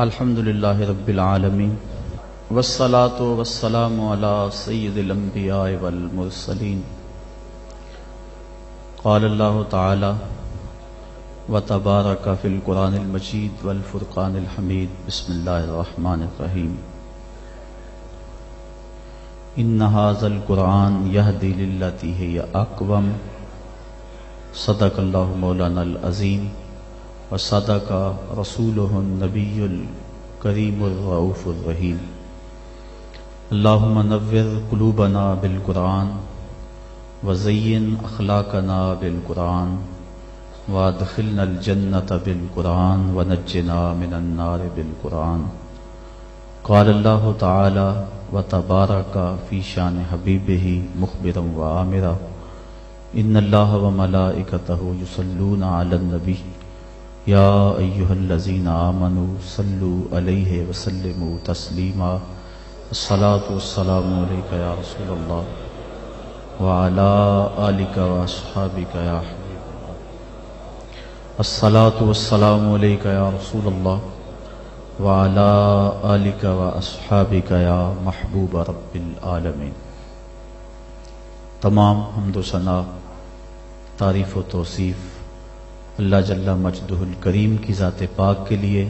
الحمدللہ رب العالمین والصلاة والسلام علی سید الانبیاء والمرسلین قال اللہ تعالی وتبارک فی القرآن المجید والفرقان الحمید بسم اللہ الرحمن الرحیم ان ھذا القرآن یہدی للتی ہی اقوم صدق اللہ مولانا العظیم وصدق رسولہ النبی الکریم الرؤوف الرحیم اللہم نور قلوبنا بالقرآن وزین اخلاقنا بالقرآن وادخلنا الجنة بالقرآن ونجنا من النار بالقرآن قال اللہ تعالی وتبارک فی شان حبیبہ مخبرا وآمرا ان اللہ وملائکتہ یصلون علی النبی یا ایہا الذین آمنوا صلوا علیہ وسلموا تسلیما الصلاة والسلام علیکہ یا رسول اللہ وعلی آلک واصحابک یا حبیب اللہ الصلاة والسلام علیکہ یا رسول اللہ وعلی آلک واصحابک یا محبوب رب العالمین۔ تمام حمد و ثنا، تعریف و توصیف اللہ جل مجدہ الکریم کی ذات پاک کے لیے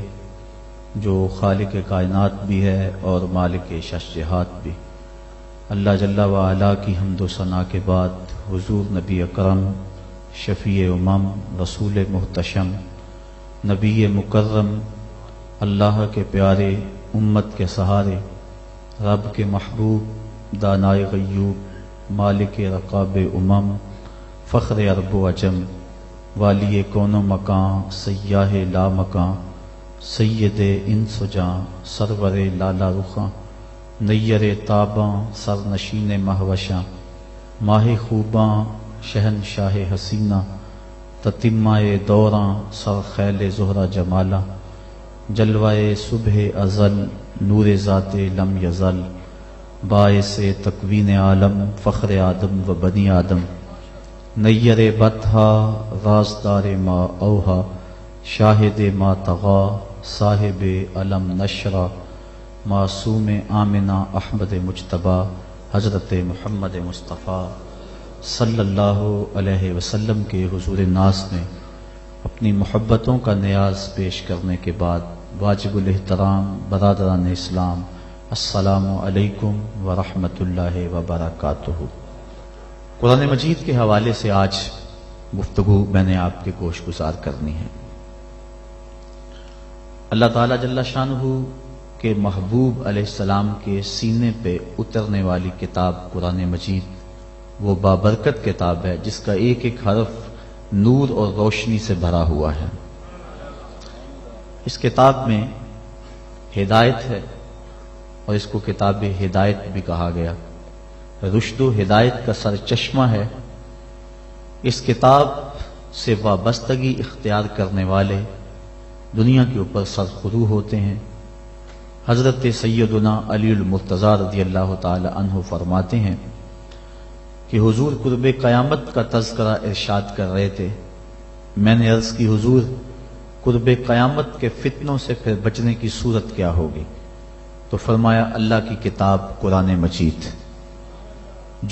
جو خالق کائنات بھی ہے اور مالک ششجہات بھی۔ اللہ جل وعلا کی حمد و ثنا کے بعد حضور نبی اکرم شفیع امم رسول محتشم نبی مکرم اللہ کے پیارے امت کے سہارے رب کے محبوب دانائے غیوب مالک رقاب امم فخر عرب و عجم والی کون و مکان سیاہ لا مکان سید انس و جاں سرور لالا رخاں نیر تاباں سر نشین مہوشاں ماہ خوباں شہنشاہ حسینہ تتمائے دوراں سر خیل زہرہ جمالہ جلوائے صبح ازل نور ذات لم یزل باعث تکوین عالم فخر آدم و بنی آدم نیر بطحا رازدار ما اوہا شاہد ما تغا صاحب علم نشرہ معصوم آمنہ احمد مجتبی حضرت محمد مصطفیٰ صلی اللہ علیہ وسلم کے حضور ناز میں اپنی محبتوں کا نیاز پیش کرنے کے بعد واجب الاحترام برادران اسلام السلام علیکم ورحمۃ اللہ وبرکاتہ۔ قرآن مجید کے حوالے سے آج گفتگو میں نے آپ کے گوش گزار کرنی ہے۔ اللہ تعالیٰ جل شانہ کے محبوب علیہ السلام کے سینے پہ اترنے والی کتاب قرآن مجید وہ بابرکت کتاب ہے جس کا ایک ایک حرف نور اور روشنی سے بھرا ہوا ہے۔ اس کتاب میں ہدایت ہے اور اس کو کتاب ہدایت بھی کہا گیا، رشد و ہدایت کا سر چشمہ ہے۔ اس کتاب سے وابستگی اختیار کرنے والے دنیا کے اوپر سرخرو ہوتے ہیں۔ حضرت سیدنا علی المرتضیٰ رضی اللہ تعالی عنہ فرماتے ہیں کہ حضور قرب قیامت کا تذکرہ ارشاد کر رہے تھے۔ میں نے عرض کی حضور قرب قیامت کے فتنوں سے پھر بچنے کی صورت کیا ہوگی؟ تو فرمایا اللہ کی کتاب قرآن مجید،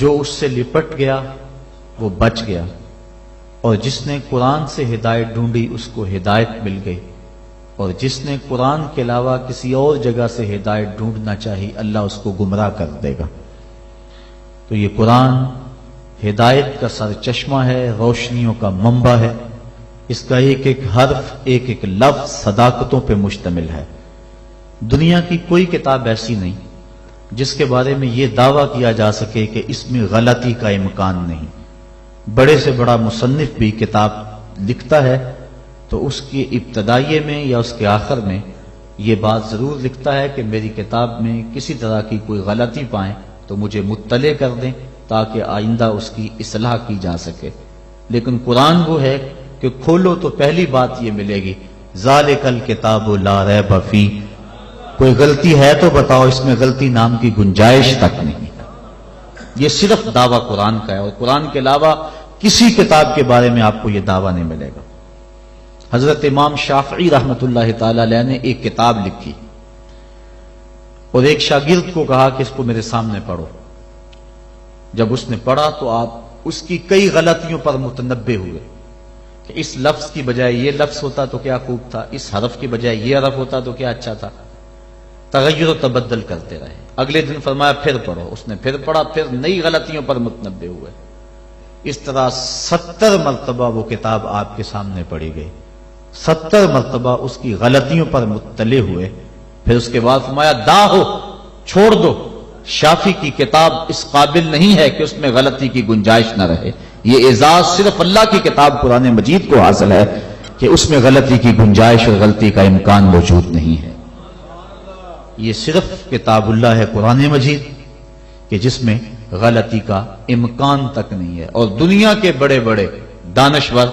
جو اس سے لپٹ گیا وہ بچ گیا، اور جس نے قرآن سے ہدایت ڈھونڈی اس کو ہدایت مل گئی، اور جس نے قرآن کے علاوہ کسی اور جگہ سے ہدایت ڈھونڈنا چاہی اللہ اس کو گمراہ کر دے گا۔ تو یہ قرآن ہدایت کا سر چشمہ ہے، روشنیوں کا منبع ہے۔ اس کا ایک ایک حرف ایک ایک لفظ صداقتوں پہ مشتمل ہے۔ دنیا کی کوئی کتاب ایسی نہیں جس کے بارے میں یہ دعویٰ کیا جا سکے کہ اس میں غلطی کا امکان نہیں۔ بڑے سے بڑا مصنف بھی کتاب لکھتا ہے تو اس کی ابتدائیے میں یا اس کے آخر میں یہ بات ضرور لکھتا ہے کہ میری کتاب میں کسی طرح کی کوئی غلطی پائیں تو مجھے مطلع کر دیں تاکہ آئندہ اس کی اصلاح کی جا سکے۔ لیکن قرآن وہ ہے کہ کھولو تو پہلی بات یہ ملے گی ذالک الکتاب لا ریب فیہ، کوئی غلطی ہے تو بتاؤ، اس میں غلطی نام کی گنجائش تک نہیں۔ یہ صرف دعویٰ قرآن کا ہے، اور قرآن کے علاوہ کسی کتاب کے بارے میں آپ کو یہ دعویٰ نہیں ملے گا۔ حضرت امام شافعی رحمۃ اللہ تعالی علیہ نے ایک کتاب لکھی اور ایک شاگرد کو کہا کہ اس کو میرے سامنے پڑھو. جب اس نے پڑھا تو آپ اس کی کئی غلطیوں پر متنبہ ہوئے کہ اس لفظ کی بجائے یہ لفظ ہوتا تو کیا خوب تھا، اس حرف کی بجائے یہ حرف ہوتا تو کیا اچھا تھا. تغیر و تبدل کرتے رہے. اگلے دن فرمایا پھر پڑھو. اس نے پھر پڑھا، پھر نئی غلطیوں پر متنبہ ہوئے. اس طرح 70 مرتبہ وہ کتاب آپ کے سامنے پڑھی گئی. 70 مرتبہ اس کی غلطیوں پر مطلع ہوئے. پھر اس کے بعد فرمایا داہو، چھوڑ دو، شافی کی کتاب اس قابل نہیں ہے کہ اس میں غلطی کی گنجائش نہ رہے. یہ اعزاز صرف اللہ کی کتاب قرآن مجید کو حاصل ہے کہ اس میں غلطی کی گنجائش اور غلطی کا امکان موجود نہیں ہے. یہ صرف کتاب اللہ ہے قرآن مجید کہ جس میں غلطی کا امکان تک نہیں ہے. اور دنیا کے بڑے بڑے دانشور،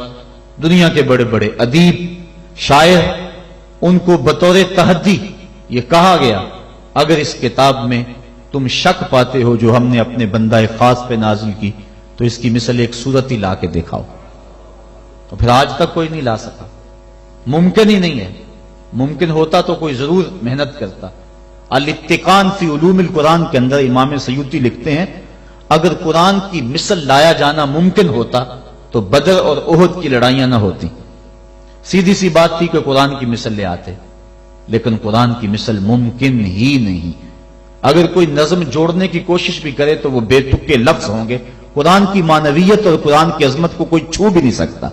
دنیا کے بڑے بڑے ادیب، شاعر، ان کو بطور تحدی یہ کہا گیا اگر اس کتاب میں تم شک پاتے ہو جو ہم نے اپنے بندہ خاص پہ نازل کی تو اس کی مثل ایک صورت ہی لا کے دکھاؤ. تو پھر آج تک کوئی نہیں لا سکا. ممکن ہی نہیں ہے. ممکن ہوتا تو کوئی ضرور محنت کرتا. الاتقان فی علوم القرآن کے اندر امام سیوطی لکھتے ہیں اگر قرآن کی مثل لایا جانا ممکن ہوتا تو بدر اور احد کی لڑائیاں نہ ہوتی. سیدھی سی بات تھی کہ قرآن کی مثل لے آتے، لیکن قرآن کی مثل ممکن ہی نہیں. اگر کوئی نظم جوڑنے کی کوشش بھی کرے تو وہ بے تکے لفظ ہوں گے. قرآن کی معنویت اور قرآن کی عظمت کو کوئی چھو بھی نہیں سکتا.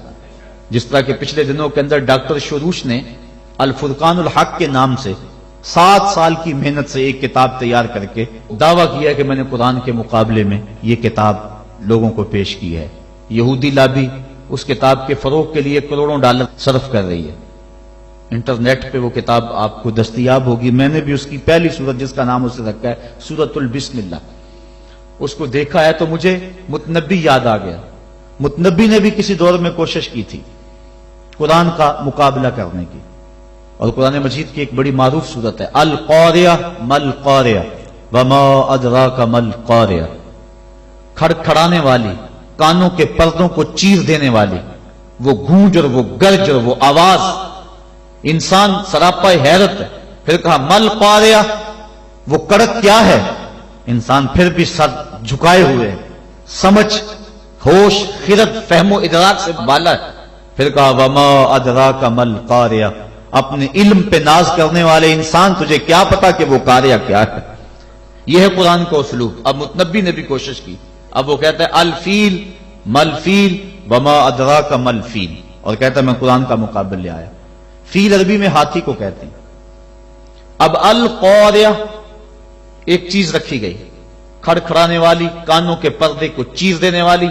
جس طرح کہ پچھلے دنوں کے اندر ڈاکٹر شروش نے الفرقان الحق کے نام سے 7 سال کی محنت سے ایک کتاب تیار کر کے دعویٰ کیا کہ میں نے قرآن کے مقابلے میں یہ کتاب لوگوں کو پیش کی ہے. یہودی لابی اس کتاب کے فروغ کے لیے کروڑوں ڈالر صرف کر رہی ہے. انٹرنیٹ پہ وہ کتاب آپ کو دستیاب ہوگی. میں نے بھی اس کی پہلی سورت جس کا نام اسے رکھا ہے سورۃ البسم اللہ، اس کو دیکھا ہے تو مجھے متنبی یاد آ گیا. متنبی نے بھی کسی دور میں کوشش کی تھی قرآن کا مقابلہ کرنے کی. اور قرآن مجید کی ایک بڑی معروف سورت ہے القاریہ مل قاریہ وما ادراک مل قاریہ. کھڑکھڑانے والی، کانوں کے پردوں کو چیر دینے والی وہ گونج اور وہ گرج اور وہ آواز. انسان سراپا حیرت ہے. پھر کہا مل قاریہ، وہ کڑک کیا ہے؟ انسان پھر بھی سر جھکائے ہوئے، سمجھ، ہوش، خرد، فہم و ادراک سے بالا ہے. پھر کہا وما ادراک مل قاریہ، اپنے علم پہ ناز کرنے والے انسان تجھے کیا پتا کہ وہ قاریہ کیا ہے. یہ ہے قرآن کا اسلوب. اب متنبی نے بھی کوشش کی. اب وہ کہتا ہے الفیل مل فیل وما ادراک مل فیل، اور کہتا ہے میں قرآن کا مقابل لے آیا. فیل عربی میں ہاتھی کو کہتے ہیں. اب القاریہ ایک چیز رکھی گئی، کھڑکھڑانے والی، کانوں کے پردے کو چیر دینے والی.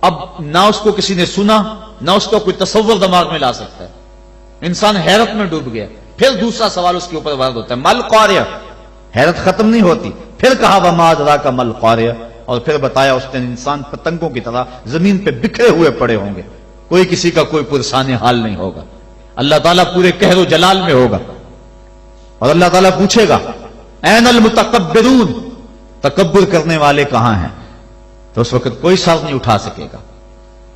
اب نہ اس کو کسی نے سنا نہ اس کا کوئی تصور دماغ میں لا سکتا ہے. انسان حیرت میں ڈوب گیا. پھر دوسرا سوال اس کے اوپر وارد ہوتا ہے مل قاریہ. حیرت ختم نہیں ہوتی. پھر کہا وما ادراک مل قاریہ، اور پھر بتایا اس نے انسان پتنگوں کی طرح زمین پہ بکھرے ہوئے پڑے ہوں گے، کوئی کسی کا کوئی پرسان حال نہیں ہوگا. اللہ تعالیٰ پورے قہر و جلال میں ہوگا اور اللہ تعالیٰ پوچھے گا این المتکبرون، تکبر کرنے والے کہاں ہیں؟ تو اس وقت کوئی سر نہیں اٹھا سکے گا.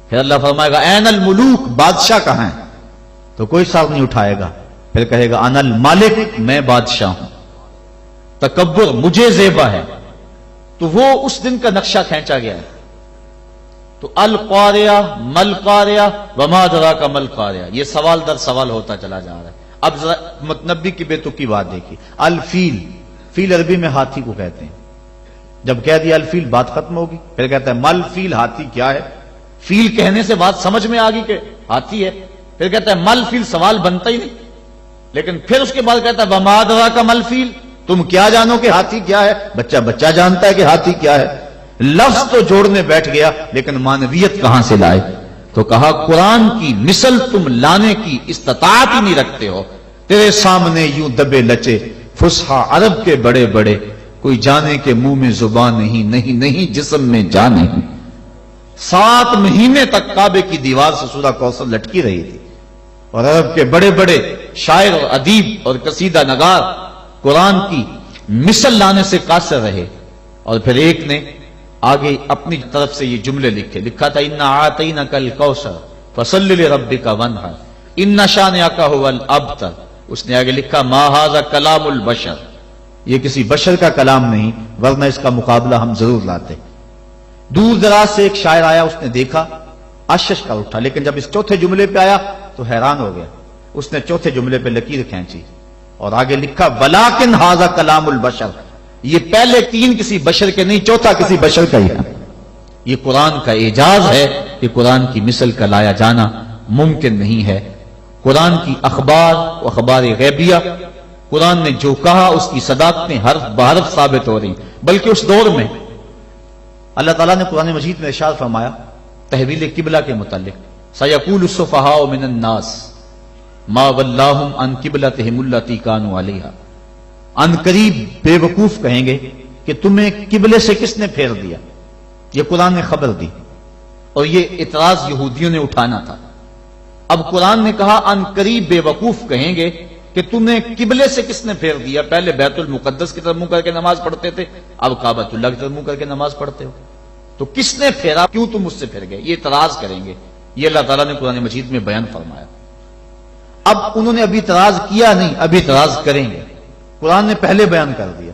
پھر اللہ فرمائے گا این الملوک، بادشاہ کہاں ہیں؟ تو کوئی سر نہیں اٹھائے گا. پھر کہے گا انا المالک، میں بادشاہ ہوں، تکبر مجھے زیبا ہے. تو وہ اس دن کا نقشہ کھینچا گیا ہے. تو القاریہ مل قاریہ وما ادراک مل قاریہ، یہ سوال در سوال ہوتا چلا جا رہا ہے. اب ذرا متنبی کی بے تکی بات دیکھیے. الفیل، فیل عربی میں ہاتھی کو کہتے ہیں. جب کہہ دیا الفیل بات ختم ہوگی. پھر کہتا ہے مل فیل، ہاتھی کیا ہے؟ فیل کہنے سے بات سمجھ میں آ گئی کہ ہاتھی ہے. پھر کہتا ہے مل فیل، سوال بنتا ہی نہیں. لیکن پھر اس کے بعد کہتا ہے وما ادراک مل فیل، تم کیا جانو کہ ہاتھی کیا ہے؟ بچہ جانتا ہے کہ ہاتھی کیا ہے. لفظ تو جوڑنے بیٹھ گیا لیکن معنویت کہاں سے لائے؟ تو کہا قرآن کی مثل تم لانے کی استطاعت ہی نہیں رکھتے ہو. تیرے سامنے یوں دبے لچے فصحا عرب کے بڑے بڑے، کوئی جانے کے منہ میں زبان نہیں، نہیں نہیں جسم میں جان نہیں. 7 مہینے تک کعبے کی دیوار سے سورہ کوثر لٹکی رہی تھی اور عرب کے بڑے بڑے شاعر اور ادیب اور قصیدہ نگار قرآن کی مثل لانے سے قاصر رہے. اور پھر ایک نے آگے اپنی طرف سے یہ جملے لکھا تھا انا اعطینک الکوثر فصل لربک وانحر. ان شانئک ھو الابتر، اس نے آگے لکھا ما ھذا کلام البشر، یہ کسی بشر کا کلام نہیں ورنہ اس کا مقابلہ ہم ضرور لاتے۔ دور دراز سے ایک شاعر آیا، اس نے دیکھا، اشش کر اٹھا، لیکن جب اس چوتھے جملے پہ آیا تو حیران ہو گیا۔ اس نے چوتھے جملے پہ لکیر کھینچی اور آگے لکھا ولیکن ھذا کلام البشر، یہ پہلے تین کسی بشر کے نہیں، چوتھا کسی بشر کا ہی ہے۔ یہ قرآن کا اعجاز ہے کہ قرآن کی مثل کا لایا جانا ممکن نہیں ہے۔ قرآن کی اخبار و اخبار غیبیہ، قرآن نے جو کہا اس کی صداقتیں حرف بحرف ثابت ہو رہی، بلکہ اس دور میں اللہ تعالیٰ نے قرآن مجید میں ارشاد فرمایا تحویل قبلہ کے متعلق، سیقول السفہاء من الناس ما ولاہم عن قبلتہم التی کانوا علیہا، ان قریب بے وقوف کہیں گے کہ تمہیں قبلے سے کس نے پھیر دیا۔ یہ قرآن نے خبر دی اور یہ اعتراض یہودیوں نے اٹھانا تھا۔ اب قرآن نے کہا ان قریب بے وقوف کہیں گے کہ تمہیں قبلے سے کس نے پھیر دیا، پہلے بیت المقدس کی طرف منہ کر کے نماز پڑھتے تھے، اب کعبۃ اللہ کی طرف منہ کر کے نماز پڑھتے ہو، تو کس نے پھیرا، کیوں تم مجھ سے پھر گئے، یہ اعتراض کریں گے۔ یہ اللہ تعالیٰ نے قرآن مجید میں بیان فرمایا۔ اب انہوں نے ابھی اعتراض کیا نہیں، ابھی اعتراض کریں گے، قرآن نے پہلے بیان کر دیا۔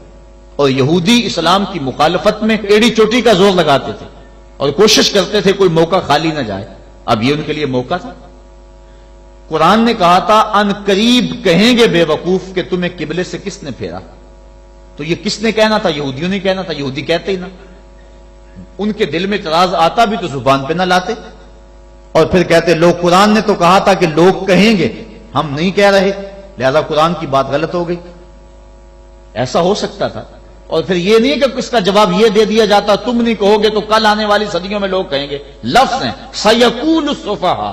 اور یہودی اسلام کی مخالفت میں ایڑی چوٹی کا زور لگاتے تھے اور کوشش کرتے تھے کوئی موقع خالی نہ جائے، اب یہ ان کے لیے موقع تھا۔ قرآن نے کہا تھا ان قریب کہیں گے بے وقوف کہ تمہیں قبلے سے کس نے پھیرا، تو یہ کس نے کہنا تھا، یہودیوں نے کہنا تھا، یہودی کہتے ہی نہ، ان کے دل میں اعتراض آتا بھی تو زبان پہ نہ لاتے، اور پھر کہتے لوگ قرآن نے تو کہا تھا کہ لوگ کہیں گے، ہم نہیں کہہ رہے، لہذا قرآن کی بات غلط ہو گئی۔ ایسا ہو سکتا تھا، اور پھر یہ نہیں کہ اس کا جواب یہ دے دیا جاتا تم نہیں کہو گے تو کل آنے والی صدیوں میں لوگ کہیں گے۔ لفظ ہیں سیقول السفہاء،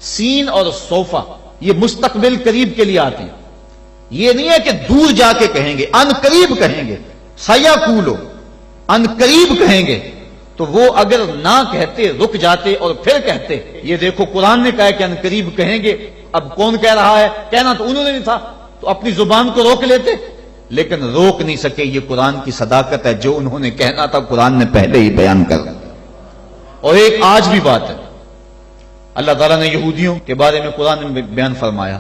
سین اور صوفہ یہ مستقبل قریب کے لیے آتے ہیں، یہ نہیں ہے کہ دور جا کے کہیں گے، ان قریب کہیں گے، سیقولو ان قریب کہیں گے، تو وہ اگر نہ کہتے رک جاتے اور پھر کہتے یہ دیکھو قرآن نے کہا کہ ان قریب کہیں گے، اب کون کہہ رہا ہے، کہنا تو انہوں نے نہیں تھا، تو اپنی زبان کو روک لیتے، لیکن روک نہیں سکے۔ یہ قرآن کی صداقت ہے، جو انہوں نے کہنا تھا قرآن نے پہلے ہی بیان کر دیا۔ اور ایک آج بھی بات ہے، اللہ تعالیٰ نے یہودیوں کے بارے میں قرآن میں بیان فرمایا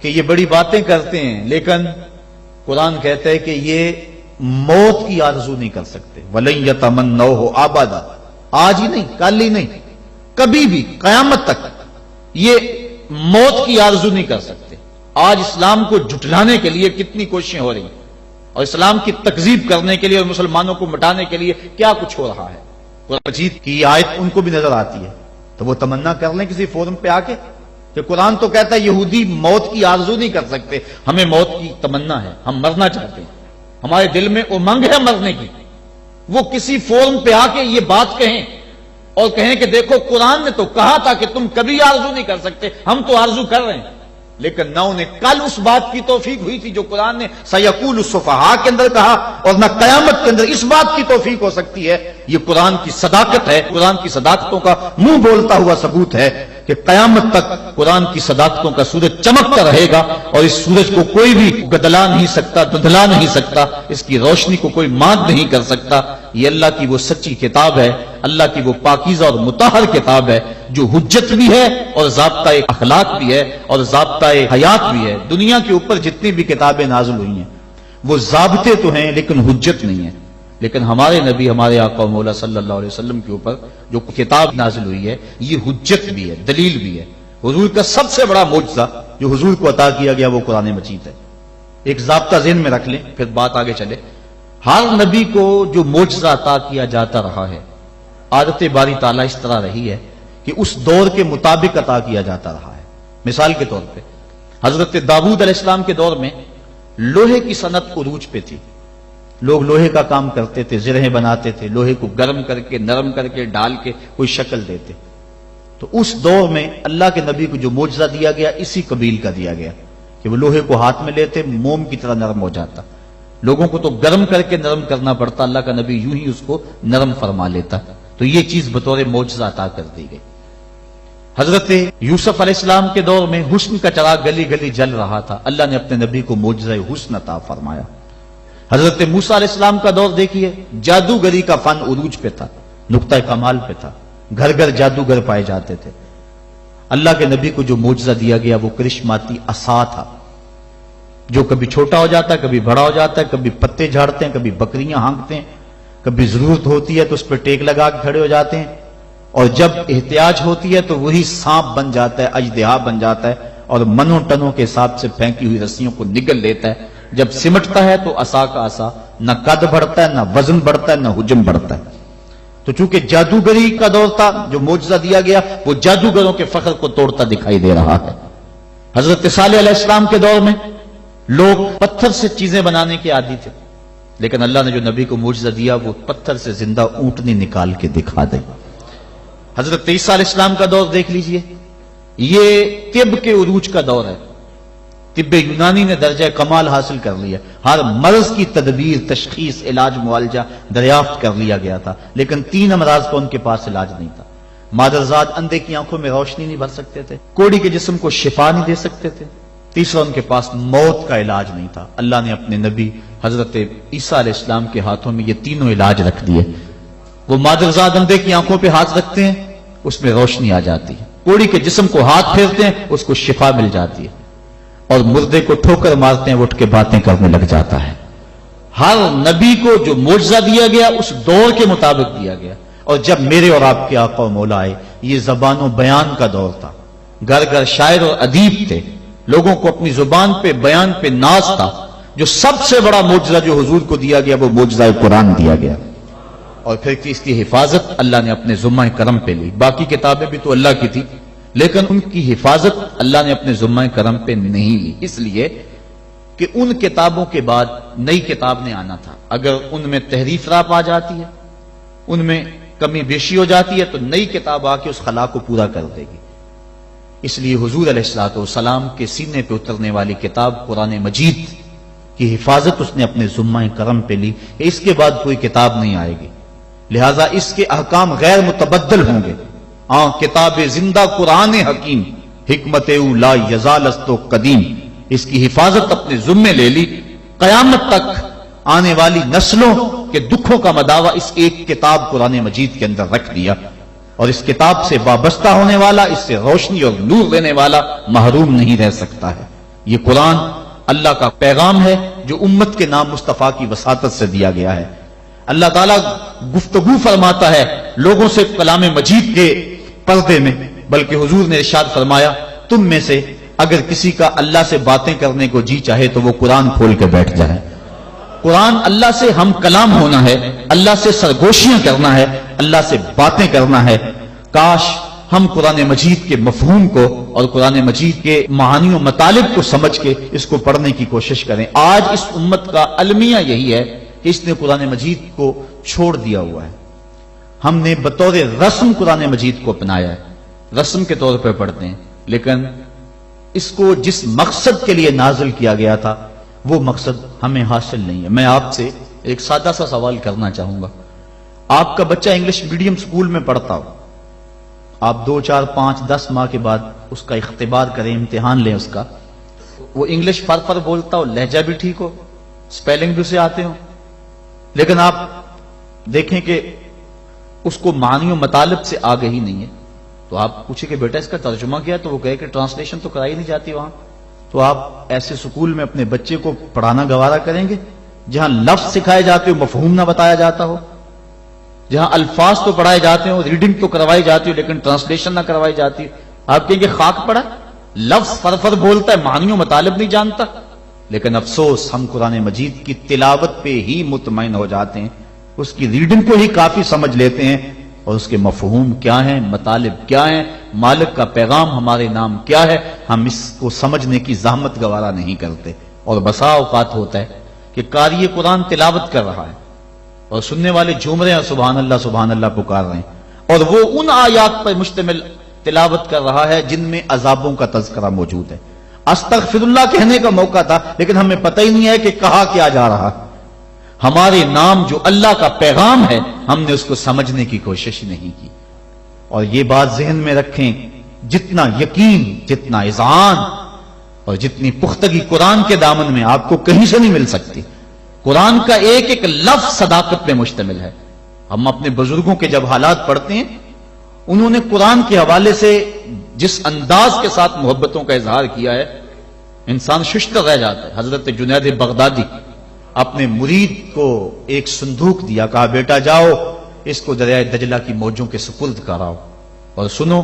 کہ یہ بڑی باتیں کرتے ہیں، لیکن قرآن کہتا ہے کہ یہ موت کی آرزو نہیں کر سکتے، وَلَن يَتَمَنَّوْهُ أَبَدًا، آج ہی نہیں، کل ہی نہیں، کبھی بھی قیامت تک یہ موت کی آرزو نہیں کر سکتے۔ آج اسلام کو جھٹلانے کے لیے کتنی کوششیں ہو رہی ہیں، اور اسلام کی تکذیب کرنے کے لیے اور مسلمانوں کو مٹانے کے لیے کیا کچھ ہو رہا ہے۔ قرآن مجید کی آیت ان کو بھی نظر آتی ہے تو وہ تمنا کر لیں کسی فورم پہ آ کے کہ قرآن تو کہتا ہے یہودی موت کی آرزو نہیں کر سکتے، ہمیں موت کی تمنا ہے، ہم مرنا چاہتے ہیں، ہمارے دل میں امنگ ہے مرنے کی۔ وہ کسی فورم پہ آ کے یہ بات کہیں اور کہیں کہ دیکھو قرآن نے تو کہا تھا کہ تم کبھی آرزو نہیں کر سکتے، ہم تو آرزو کر رہے ہیں، لیکن نہ انہیں کل اس بات کی توفیق ہوئی تھی جو قرآن نے سیقول السفہاء کے اندر کہا، اور نہ قیامت کے اندر اس بات کی توفیق ہو سکتی ہے۔ یہ قرآن کی صداقت ہے، قرآن کی صداقتوں کا منہ بولتا ہوا ثبوت ہے کہ قیامت تک قرآن کی صداقتوں کا سورج چمکتا رہے گا، اور اس سورج کو کوئی بھی گدلا نہیں سکتا، دھندلا نہیں سکتا، اس کی روشنی کو کوئی مات نہیں کر سکتا۔ یہ اللہ کی وہ سچی کتاب ہے، اللہ کی وہ پاکیزہ اور مطہر کتاب ہے جو حجت بھی ہے اور ضابطۂ اخلاق بھی ہے اور ضابطۂ حیات بھی ہے۔ دنیا کے اوپر جتنی بھی کتابیں نازل ہوئی ہیں وہ ضابطے تو ہیں لیکن حجت نہیں ہے، لیکن ہمارے نبی ہمارے آقا و مولا صلی اللہ علیہ وسلم کے اوپر جو کتاب نازل ہوئی ہے یہ حجت بھی ہے، دلیل بھی ہے۔ حضور کا سب سے بڑا معجزہ جو حضور کو عطا کیا گیا وہ قرآن مجید ہے۔ ایک ضابطہ ذہن میں رکھ لیں پھر بات آگے چلے۔ ہر نبی کو جو معجزہ عطا کیا جاتا رہا ہے، عادت باری تعالیٰ اس طرح رہی ہے کہ اس دور کے مطابق عطا کیا جاتا رہا ہے۔ مثال کے طور پہ حضرت داؤد علیہ السلام کے دور میں لوہے کی صنعت عروج پہ تھی، لوگ لوہے کا کام کرتے تھے، زرہیں بناتے تھے، لوہے کو گرم کر کے نرم کر کے ڈال کے کوئی شکل دیتے۔ تو اس دور میں اللہ کے نبی کو جو معجزہ دیا گیا اسی قبیل کا دیا گیا کہ وہ لوہے کو ہاتھ میں لیتے، موم کی طرح نرم ہو جاتا، لوگوں کو تو گرم کر کے نرم کرنا پڑتا، اللہ کا نبی یوں ہی اس کو نرم فرما لیتا۔ تو یہ چیز بطور معجزہ عطا کر دی گئی۔ حضرت یوسف علیہ السلام کے دور میں حسن کا چراغ گلی گلی جل رہا تھا، اللہ نے اپنے نبی کو معجزہ حسن عطا فرمایا۔ حضرت موسیٰ علیہ السلام کا دور دیکھیے، جادوگری کا فن عروج پہ تھا، نقطہ کمال پہ تھا، گھر گھر جادوگر پائے جاتے تھے۔ اللہ کے نبی کو جو معجزہ دیا گیا وہ کرشماتی عصا تھا، جو کبھی چھوٹا ہو جاتا ہے، کبھی بڑا ہو جاتا ہے، کبھی پتے جھاڑتے ہیں، کبھی بکریاں ہانکتے ہیں، کبھی ضرورت ہوتی ہے تو اس پہ ٹیک لگا کے کھڑے ہو جاتے ہیں، اور جب احتیاج ہوتی ہے تو وہی سانپ بن جاتا ہے، اژدہا بن جاتا ہے، اور منوں ٹنوں کے حساب سے پھینکی ہوئی رسیوں کو نگل لیتا ہے۔ جب سمٹتا ہے تو عصا کا عصا، نہ قد بڑھتا ہے، نہ وزن بڑھتا ہے، نہ حجم بڑھتا ہے۔ تو چونکہ جادوگری کا دور تھا، جو معجزہ دیا گیا وہ جادوگروں کے فخر کو توڑتا دکھائی دے رہا ہے۔ حضرت صالح علیہ السلام کے دور میں لوگ پتھر سے چیزیں بنانے کے عادی تھے، لیکن اللہ نے جو نبی کو معجزہ دیا وہ پتھر سے زندہ اونٹنی نکال کے دکھا دی۔ حضرت عیسیٰ علیہ السلام کا دور دیکھ لیجئے، یہ طب کے عروج کا دور ہے۔ طب یونانی نے درجہ کمال حاصل کر لیا، ہر مرض کی تدبیر، تشخیص، علاج، معالجہ دریافت کر لیا گیا تھا، لیکن 3 امراض کا ان کے پاس علاج نہیں تھا۔ مادرزاد اندھے کی آنکھوں میں روشنی نہیں بھر سکتے تھے، کوڑی کے جسم کو شفا نہیں دے سکتے تھے، تیسرا ان کے پاس موت کا علاج نہیں تھا۔ اللہ نے اپنے نبی حضرت عیسیٰ علیہ السلام کے ہاتھوں میں یہ تینوں علاج رکھ دیے۔ وہ مادرزاد اندھے کی آنکھوں پہ ہاتھ رکھتے ہیں، اس میں روشنی آ جاتی ہے، کوڑی کے جسم کو ہاتھ پھیرتے ہیں، اس کو شفا مل جاتی ہے، اور مردے کو ٹھوکر مارتے ہیں، وہ اٹھ کے باتیں کرنے لگ جاتا ہے۔ ہر نبی کو جو معجزہ دیا گیا اس دور کے مطابق دیا گیا، اور جب میرے اور آپ کے آقا و مولا آئے، یہ زبان و بیان کا دور تھا، گھر گھر شاعر اور ادیب تھے، لوگوں کو اپنی زبان پہ، بیان پہ ناز تھا۔ جو سب سے بڑا معجزہ جو حضور کو دیا گیا وہ معجزہ قرآن دیا گیا، اور پھر اس کی حفاظت اللہ نے اپنے ذمہ کرم پہ لی۔ باقی کتابیں بھی تو اللہ کی تھی، لیکن ان کی حفاظت اللہ نے اپنے ذمہ کرم پہ نہیں لی، اس لیے کہ ان کتابوں کے بعد نئی کتاب نے آنا تھا۔ اگر ان میں تحریف رات آ جاتی ہے، ان میں کمی بیشی ہو جاتی ہے، تو نئی کتاب آ کے اس خلا کو پورا کر دے گی۔ اس لیے حضور علیہ الصلوۃ والسلام کے سینے پہ اترنے والی کتاب قرآن مجید کی حفاظت اس نے اپنے ذمہ کرم پہ لی، اس کے بعد کوئی کتاب نہیں آئے گی، لہذا اس کے احکام غیر متبدل ہوں گے۔ کتاب زندہ قرآن حکیم، حکمت او لا یزال است و قدیم، اس کی حفاظت اپنے ذمے لے لی۔ قیامت تک آنے والی نسلوں کے دکھوں کا مداوع اس ایک کتاب قرآن مجید کے اندر رکھ دیا، اور اس کتاب سے وابستہ ہونے والا، اس سے روشنی اور نور لینے والا محروم نہیں رہ سکتا ہے۔ یہ قرآن اللہ کا پیغام ہے جو امت کے نام مصطفیٰ کی وساطت سے دیا گیا ہے۔ اللہ تعالیٰ گفتگو فرماتا ہے لوگوں سے کلام مجید کے پردے میں، بلکہ حضور نے ارشاد فرمایا تم میں سے اگر کسی کا اللہ سے باتیں کرنے کو جی چاہے تو وہ قرآن کھول کے بیٹھ جائے۔ قرآن اللہ سے ہم کلام ہونا ہے، اللہ سے سرگوشیاں کرنا ہے، اللہ سے باتیں کرنا ہے۔ کاش ہم قرآن مجید کے مفہوم کو اور قرآن مجید کے معانی و مطالب کو سمجھ کے اس کو پڑھنے کی کوشش کریں۔ آج اس امت کا المیہ یہی ہے کہ اس نے قرآن مجید کو چھوڑ دیا ہوا ہے۔ ہم نے بطور رسم قرآن مجید کو اپنایا ہے، رسم کے طور پر پڑھتے ہیں، لیکن اس کو جس مقصد کے لیے نازل کیا گیا تھا وہ مقصد ہمیں حاصل نہیں ہے۔ میں آپ سے ایک سادہ سا سوال کرنا چاہوں گا۔ آپ کا بچہ انگلش میڈیم سکول میں پڑھتا ہو، آپ 2 4 5 10 ماہ کے بعد اس کا اختبار کریں، امتحان لیں اس کا، وہ انگلش فر بولتا ہو، لہجہ بھی ٹھیک ہو، سپیلنگ بھی اسے آتے ہو، لیکن آپ دیکھیں کہ اس کو معانی و مطالب سے آگہی نہیں ہے، تو آپ پوچھیں کہ بیٹا اس کا ترجمہ کیا، تو وہ کہے کہ ٹرانسلیشن تو کرائی نہیں جاتی وہاں، تو آپ ایسے سکول میں اپنے بچے کو پڑھانا گوارا کریں گے جہاں لفظ سکھائے جاتے ہو، مفہوم نہ بتایا جاتا ہو، جہاں الفاظ تو پڑھائے جاتے ہو، ریڈنگ تو کروائی جاتی ہو، لیکن ٹرانسلیشن نہ کروائی جاتی؟ آپ کہیں گے خاک پڑا، لفظ فر بولتا ہے، معانی و مطالب نہیں جانتا۔ لیکن افسوس ہم قرآن مجید کی تلاوت پہ ہی مطمئن ہو جاتے ہیں، اس کی ریڈنگ کو ہی کافی سمجھ لیتے ہیں، اور اس کے مفہوم کیا ہیں، مطالب کیا ہیں، مالک کا پیغام ہمارے نام کیا ہے، ہم اس کو سمجھنے کی زحمت گوارا نہیں کرتے۔ اور بسا اوقات ہوتا ہے کہ قاری قرآن تلاوت کر رہا ہے اور سننے والے جھوم رہے ہیں، سبحان اللہ پکار رہے ہیں، اور وہ ان آیات پر مشتمل تلاوت کر رہا ہے جن میں عذابوں کا تذکرہ موجود ہے۔ استغفر اللہ کہنے کا موقع تھا، لیکن ہمیں پتہ ہی نہیں ہے کہ کہا کیا جا رہا۔ ہمارے نام جو اللہ کا پیغام ہے ہم نے اس کو سمجھنے کی کوشش نہیں کی۔ اور یہ بات ذہن میں رکھیں، جتنا یقین، جتنا اذعان اور جتنی پختگی قرآن کے دامن میں آپ کو کہیں سے نہیں مل سکتی۔ قرآن کا ایک ایک لفظ صداقت پہ مشتمل ہے۔ ہم اپنے بزرگوں کے جب حالات پڑھتے ہیں، انہوں نے قرآن کے حوالے سے جس انداز کے ساتھ محبتوں کا اظہار کیا ہے، انسان ششدر رہ جاتا ہے۔ حضرت جنید بغدادی اپنے مرید کو ایک صندوق دیا، کہا بیٹا جاؤ اس کو دریائے دجلہ کی موجوں کے سپرد کراؤ، اور سنو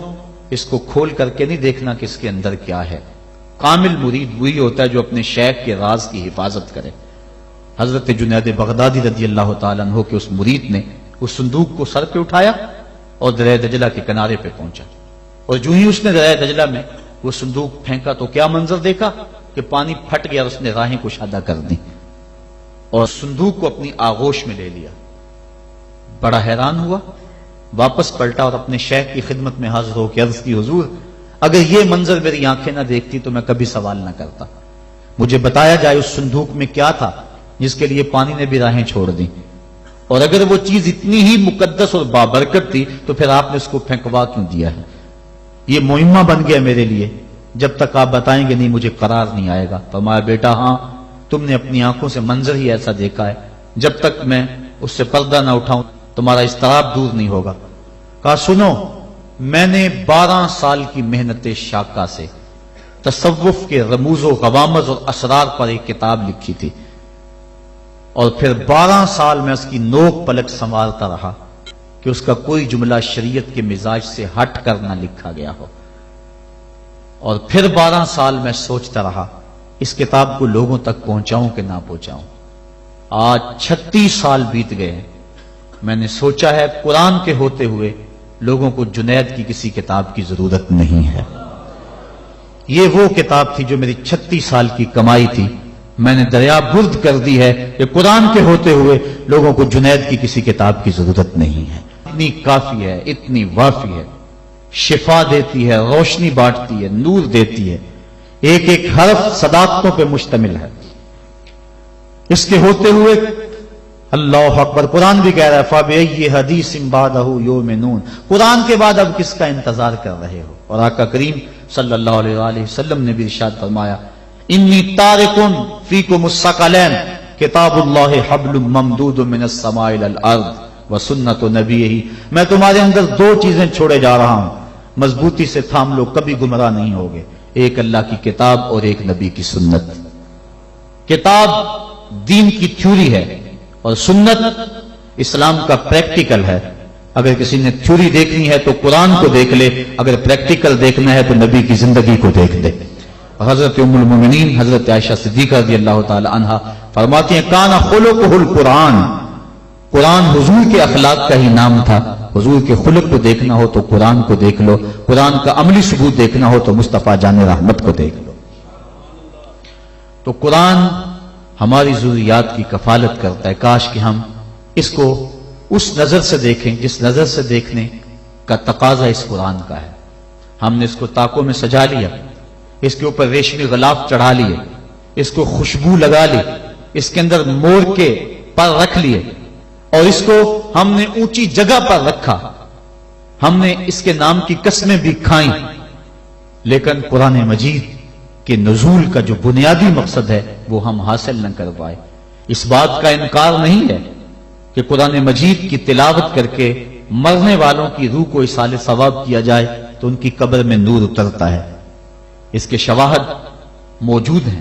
اس کو کھول کر کے نہیں دیکھنا کہ اس کے اندر کیا ہے۔ کامل مرید وہی ہوتا ہے جو اپنے شیخ کے راز کی حفاظت کرے۔ حضرت جنید بغدادی رضی اللہ تعالیٰ عنہ کے اس مرید نے اس صندوق کو سر پہ اٹھایا اور دریائے دجلہ کے کنارے پہ پہنچا، اور جو ہی اس نے دریائے دجلہ میں وہ صندوق پھینکا تو کیا منظر دیکھا کہ پانی پھٹ گیا اور اس نے راہیں کشادہ کر دی اور صندوق کو اپنی آغوش میں لے لیا۔ بڑا حیران ہوا، واپس پلٹا اور اپنے شیخ کی خدمت میں حاضر ہو کے عرض کی حضور اگر یہ منظر میری آنکھیں نہ دیکھتی تو میں کبھی سوال نہ کرتا، مجھے بتایا جائے اس صندوق میں کیا تھا جس کے لیے پانی نے بھی راہیں چھوڑ دی، اور اگر وہ چیز اتنی ہی مقدس اور بابرکت تھی تو پھر آپ نے اس کو پھینکوا کیوں دیا ہے؟ یہ مہمہ بن گیا میرے لیے، جب تک آپ بتائیں گے نہیں مجھے قرار نہیں آئے گا۔ فرمایا بیٹا ہاں تم نے اپنی آنکھوں سے منظر ہی ایسا دیکھا ہے، جب تک میں اس سے پردہ نہ اٹھاؤں تمہارا اضطراب دور نہیں ہوگا۔ کہا سنو میں نے 12 سال کی محنت شاقہ سے تصوف کے رموز و غوامض اور اسرار پر ایک کتاب لکھی تھی، اور پھر 12 سال میں اس کی نوک پلک سنوارتا رہا کہ اس کا کوئی جملہ شریعت کے مزاج سے ہٹ کر نہ لکھا گیا ہو، اور پھر 12 سال میں سوچتا رہا اس کتاب کو لوگوں تک پہنچاؤں کہ نہ پہنچاؤں۔ آج 36 سال بیت گئے ہیں، میں نے سوچا ہے قرآن کے ہوتے ہوئے لوگوں کو جنید کی کسی کتاب کی ضرورت نہیں ہے۔ یہ وہ کتاب تھی جو میری 36 سال کی کمائی تھی، میں نے دریا برد کر دی ہے کہ قرآن کے ہوتے ہوئے لوگوں کو جنید کی کسی کتاب کی ضرورت نہیں ہے۔ اتنی کافی ہے، اتنی وافی ہے، شفا دیتی ہے، روشنی بانٹتی ہے، نور دیتی ہے، ایک ایک حرف صداقتوں پہ مشتمل ہے۔ اس کے ہوتے ہوئے اللہ اکبر، قرآن بھی کہہ رہا ہے فَبِأَيِّ حَدِيثٍ بَعْدَهُ يُؤْمِنُونَ، قرآن کے بعد اب کس کا انتظار کر رہے ہو؟ اور آقا کریم صلی اللہ علیہ وآلہ وسلم نے بھی ارشاد فرمایا انی تارکن فیکم الثقلین کتاب اللہ حبل ممدود من السماء الی الارض وسنت نبیہ، میں تمہارے اندر 2 چیزیں چھوڑے جا رہا ہوں، مضبوطی سے تھام لو کبھی گمراہ نہیں ہوگے، ایک اللہ کی کتاب اور ایک نبی کی سنت۔ کتاب دین کی تھیوری ہے اور سنت اسلام کا پریکٹیکل ہے۔ اگر کسی نے تھیوری دیکھنی ہے تو قرآن کو دیکھ لے، اگر پریکٹیکل دیکھنا ہے تو نبی کی زندگی کو دیکھ لے۔ حضرت ام المومنین حضرت عائشہ صدیقہ رضی اللہ تعالی عنہا فرماتی ہیں کان خلقہ القرآن، قرآن حضور کے اخلاق کا ہی نام تھا۔ حضور کے خلق کو دیکھنا ہو تو قرآن کو دیکھ لو، قرآن کا عملی ثبوت دیکھنا ہو تو مصطفیٰ جان رحمت کو دیکھ لو۔ تو قرآن ہماری ضروریات کی کفالت کرتا ہے، کاش کہ ہم اس کو اس نظر سے دیکھیں جس نظر سے دیکھنے کا تقاضا اس قرآن کا ہے۔ ہم نے اس کو طاقوں میں سجا لیا، اس کے اوپر ریشمی غلاف چڑھا لیے، اس کو خوشبو لگا لی، اس کے اندر مور کے پر رکھ لیے، اور اس کو ہم نے اونچی جگہ پر رکھا، ہم نے اس کے نام کی قسمیں بھی کھائیں، لیکن قرآن مجید کے نزول کا جو بنیادی مقصد ہے وہ ہم حاصل نہ کر پائے۔ اس بات کا انکار نہیں ہے کہ قرآن مجید کی تلاوت کر کے مرنے والوں کی روح کو اصال ثواب کیا جائے تو ان کی قبر میں نور اترتا ہے، اس کے شواہد موجود ہیں،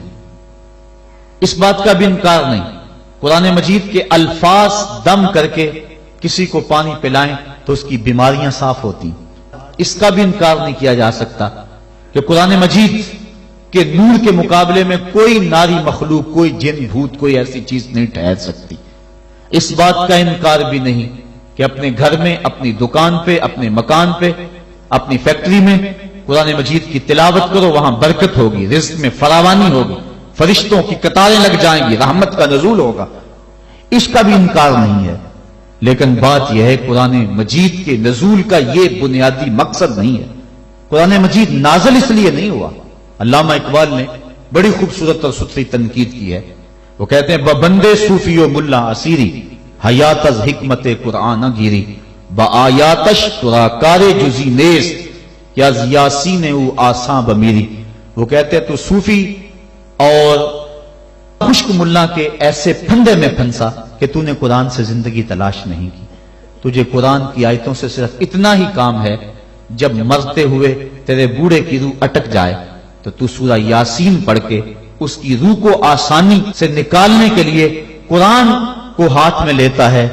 اس بات کا بھی انکار نہیں۔ قرآن مجید کے الفاظ دم کر کے کسی کو پانی پلائیں تو اس کی بیماریاں صاف ہوتی، اس کا بھی انکار نہیں کیا جا سکتا کہ قرآن مجید کہ نور کے مقابلے میں کوئی ناری مخلوق، کوئی جن بھوت، کوئی ایسی چیز نہیں ٹھہر سکتی۔ اس بات کا انکار بھی نہیں کہ اپنے گھر میں، اپنی دکان پہ، اپنے مکان پہ، اپنی فیکٹری میں قرآن مجید کی تلاوت کرو، وہاں برکت ہوگی، رزق میں فراوانی ہوگی، فرشتوں کی قطاریں لگ جائیں گی، رحمت کا نزول ہوگا، اس کا بھی انکار نہیں ہے۔ لیکن بات یہ ہے قرآن مجید کے نزول کا یہ بنیادی مقصد نہیں ہے۔ قرآن مجید نازل اس لیے نہیں ہوا۔ علامہ اقبال نے بڑی خوبصورت اور ستھری تنقید کی ہے، وہ کہتے ہیں بندے صوفی و ملا اسیری حیات از حکمت قرآن گیری با آیاتش ترا کار جزی نیز یا یاسین او آساں بمیری۔ وہ کہتے ہیں تو صوفی اور خشک ملا کے ایسے پھندے میں پھنسا کہ تو نے قرآن سے زندگی تلاش نہیں کی، تجھے قرآن کی آیتوں سے صرف اتنا ہی کام ہے، جب مرتے ہوئے تیرے بوڑھے کی روح اٹک جائے تو تو سورہ یاسین پڑھ کے اس کی روح کو آسانی سے نکالنے کے لیے قرآن کو ہاتھ میں لیتا ہے۔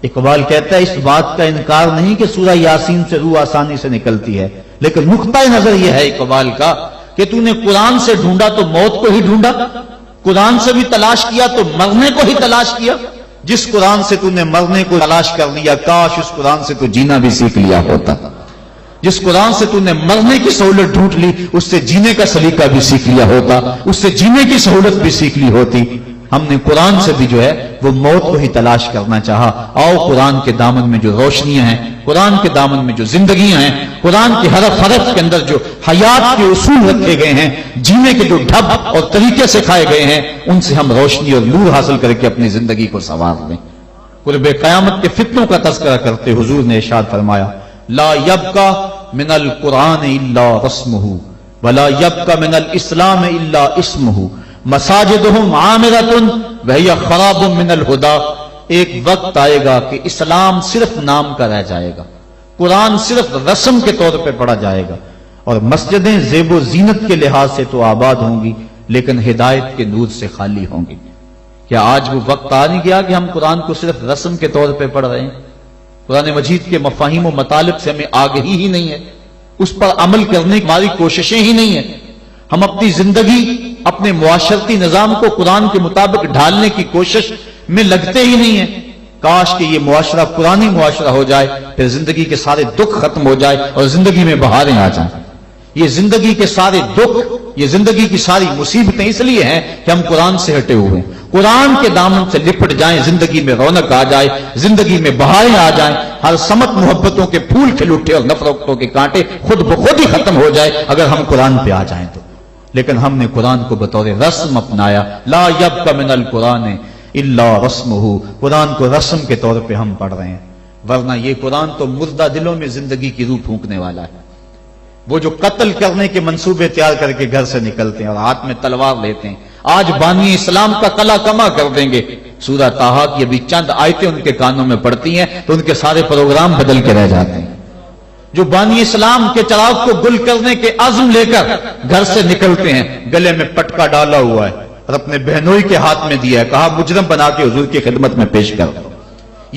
اقبال کہتا ہے اس بات کا انکار نہیں کہ سورہ یاسین سے روح آسانی سے نکلتی ہے، لیکن نقطہ نظر یہ ہے اقبال کا کہ تو نے قرآن سے ڈھونڈا تو موت کو ہی ڈھونڈا، قرآن سے بھی تلاش کیا تو مرنے کو ہی تلاش کیا۔ جس قرآن سے تو نے مرنے کو تلاش کر لیا، کاش اس قرآن سے تو جینا بھی سیکھ لیا ہوتا۔ جس قرآن سے تو نے مرنے کی سہولت ڈھونڈ لی، اس سے جینے کا سلیقہ بھی سیکھ لیا ہوتا، اس سے جینے کی سہولت بھی سیکھ لی ہوتی۔ ہم نے قرآن سے بھی جو ہے وہ موت کو ہی تلاش کرنا چاہا۔ آؤ قرآن کے دامن میں جو روشنیاں ہیں، قرآن کے دامن میں جو زندگیاں ہیں، قرآن کے حرف حرف کے اندر جو حیات کے اصول رکھے گئے ہیں، جینے کے جو ڈھب اور طریقے سکھائے گئے ہیں، ان سے ہم روشنی اور نور حاصل کر کے اپنی زندگی کو سنوار لیں۔ قرب قیامت کے فتنوں کا تذکرہ کرتے حضور نے ارشاد فرمایا، لا یبقى من القرآن الا رسمہ ولا یبقى من الاسلام الا اسمہ مساجدہم عامرۃ وہی خراب من الہدی۔ ایک وقت آئے گا کہ اسلام صرف نام کا رہ جائے گا، قرآن صرف رسم کے طور پہ پڑھا جائے گا، اور مسجدیں زیب و زینت کے لحاظ سے تو آباد ہوں گی لیکن ہدایت کے نور سے خالی ہوں گی۔ کیا آج وہ وقت آ نہیں گیا کہ ہم قرآن کو صرف رسم کے طور پہ پڑھ رہے ہیں؟ قرآن مجید کے مفاہیم و مطالب سے ہمیں آگہی ہی نہیں ہے، اس پر عمل کرنے کی ہماری کوششیں ہی نہیں ہیں۔ ہم اپنی زندگی، اپنے معاشرتی نظام کو قرآن کے مطابق ڈھالنے کی کوشش میں لگتے ہی نہیں ہیں۔ کاش کہ یہ معاشرہ قرآنی معاشرہ ہو جائے، پھر زندگی کے سارے دکھ ختم ہو جائے اور زندگی میں بہاریں آ جائیں۔ یہ زندگی کے سارے دکھ، یہ زندگی کی ساری مصیبتیں اس لیے ہیں کہ ہم قرآن سے ہٹے ہوئے ہیں۔ قرآن کے دامن سے لپٹ جائیں، زندگی میں رونق آ جائے، زندگی میں بہاریں آ جائیں، ہر سمت محبتوں کے پھول کھل اٹھے اور نفرتوں کے کانٹے خود بخود ہی ختم ہو جائے اگر ہم قرآن پہ آ جائیں تو۔ لیکن ہم نے قرآن کو بطور رسم اپنایا، لا یبقى من القرآن الا رسمہ، قرآن کو رسم کے طور پہ ہم پڑھ رہے ہیں، ورنہ یہ قرآن تو مردہ دلوں میں زندگی کی روح پھونکنے والا ہے۔ وہ جو قتل کرنے کے منصوبے تیار کر کے گھر سے نکلتے ہیں اور ہاتھ میں تلوار لیتے ہیں، آج بانی اسلام کا قلعہ کما کر دیں گے۔ سورہ طٰہٰ کی ابھی چند آیتیں ان کے کانوں میں پڑتی ہیں تو ان کے سارے پروگرام بدل کے رہ جاتے ہیں۔ جو بانی اسلام کے چراغ کو گل کرنے کے عزم لے کر گھر سے نکلتے ہیں، گلے میں پٹکا ڈالا ہوا ہے اور اپنے بہنوئی کے ہاتھ میں دیا ہے، کہا مجرم بنا کے حضور کی خدمت میں پیش کر دو۔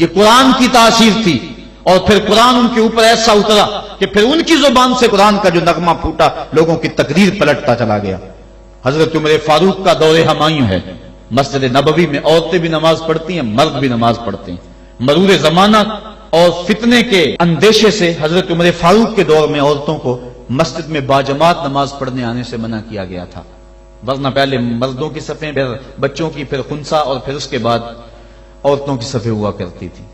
یہ قرآن کی تاثیر تھی، اور پھر قرآن ان کے اوپر ایسا اترا کہ پھر ان کی زبان سے قرآن کا جو نغمہ پھوٹا، لوگوں کی تقریر پلٹتا چلا گیا۔ حضرت عمر فاروق کا دور ہمایوں ہے، مسجد نبوی میں عورتیں بھی نماز پڑھتی ہیں، مرد بھی نماز پڑھتے ہیں۔ مرور زمانہ اور فتنے کے اندیشے سے حضرت عمر فاروق کے دور میں عورتوں کو مسجد میں باجماعت نماز پڑھنے آنے سے منع کیا گیا تھا، ورنہ پہلے مردوں کی صفیں، پھر بچوں کی، پھر خنسا، اور پھر اس کے بعد عورتوں کی صفیں ہوا کرتی تھی۔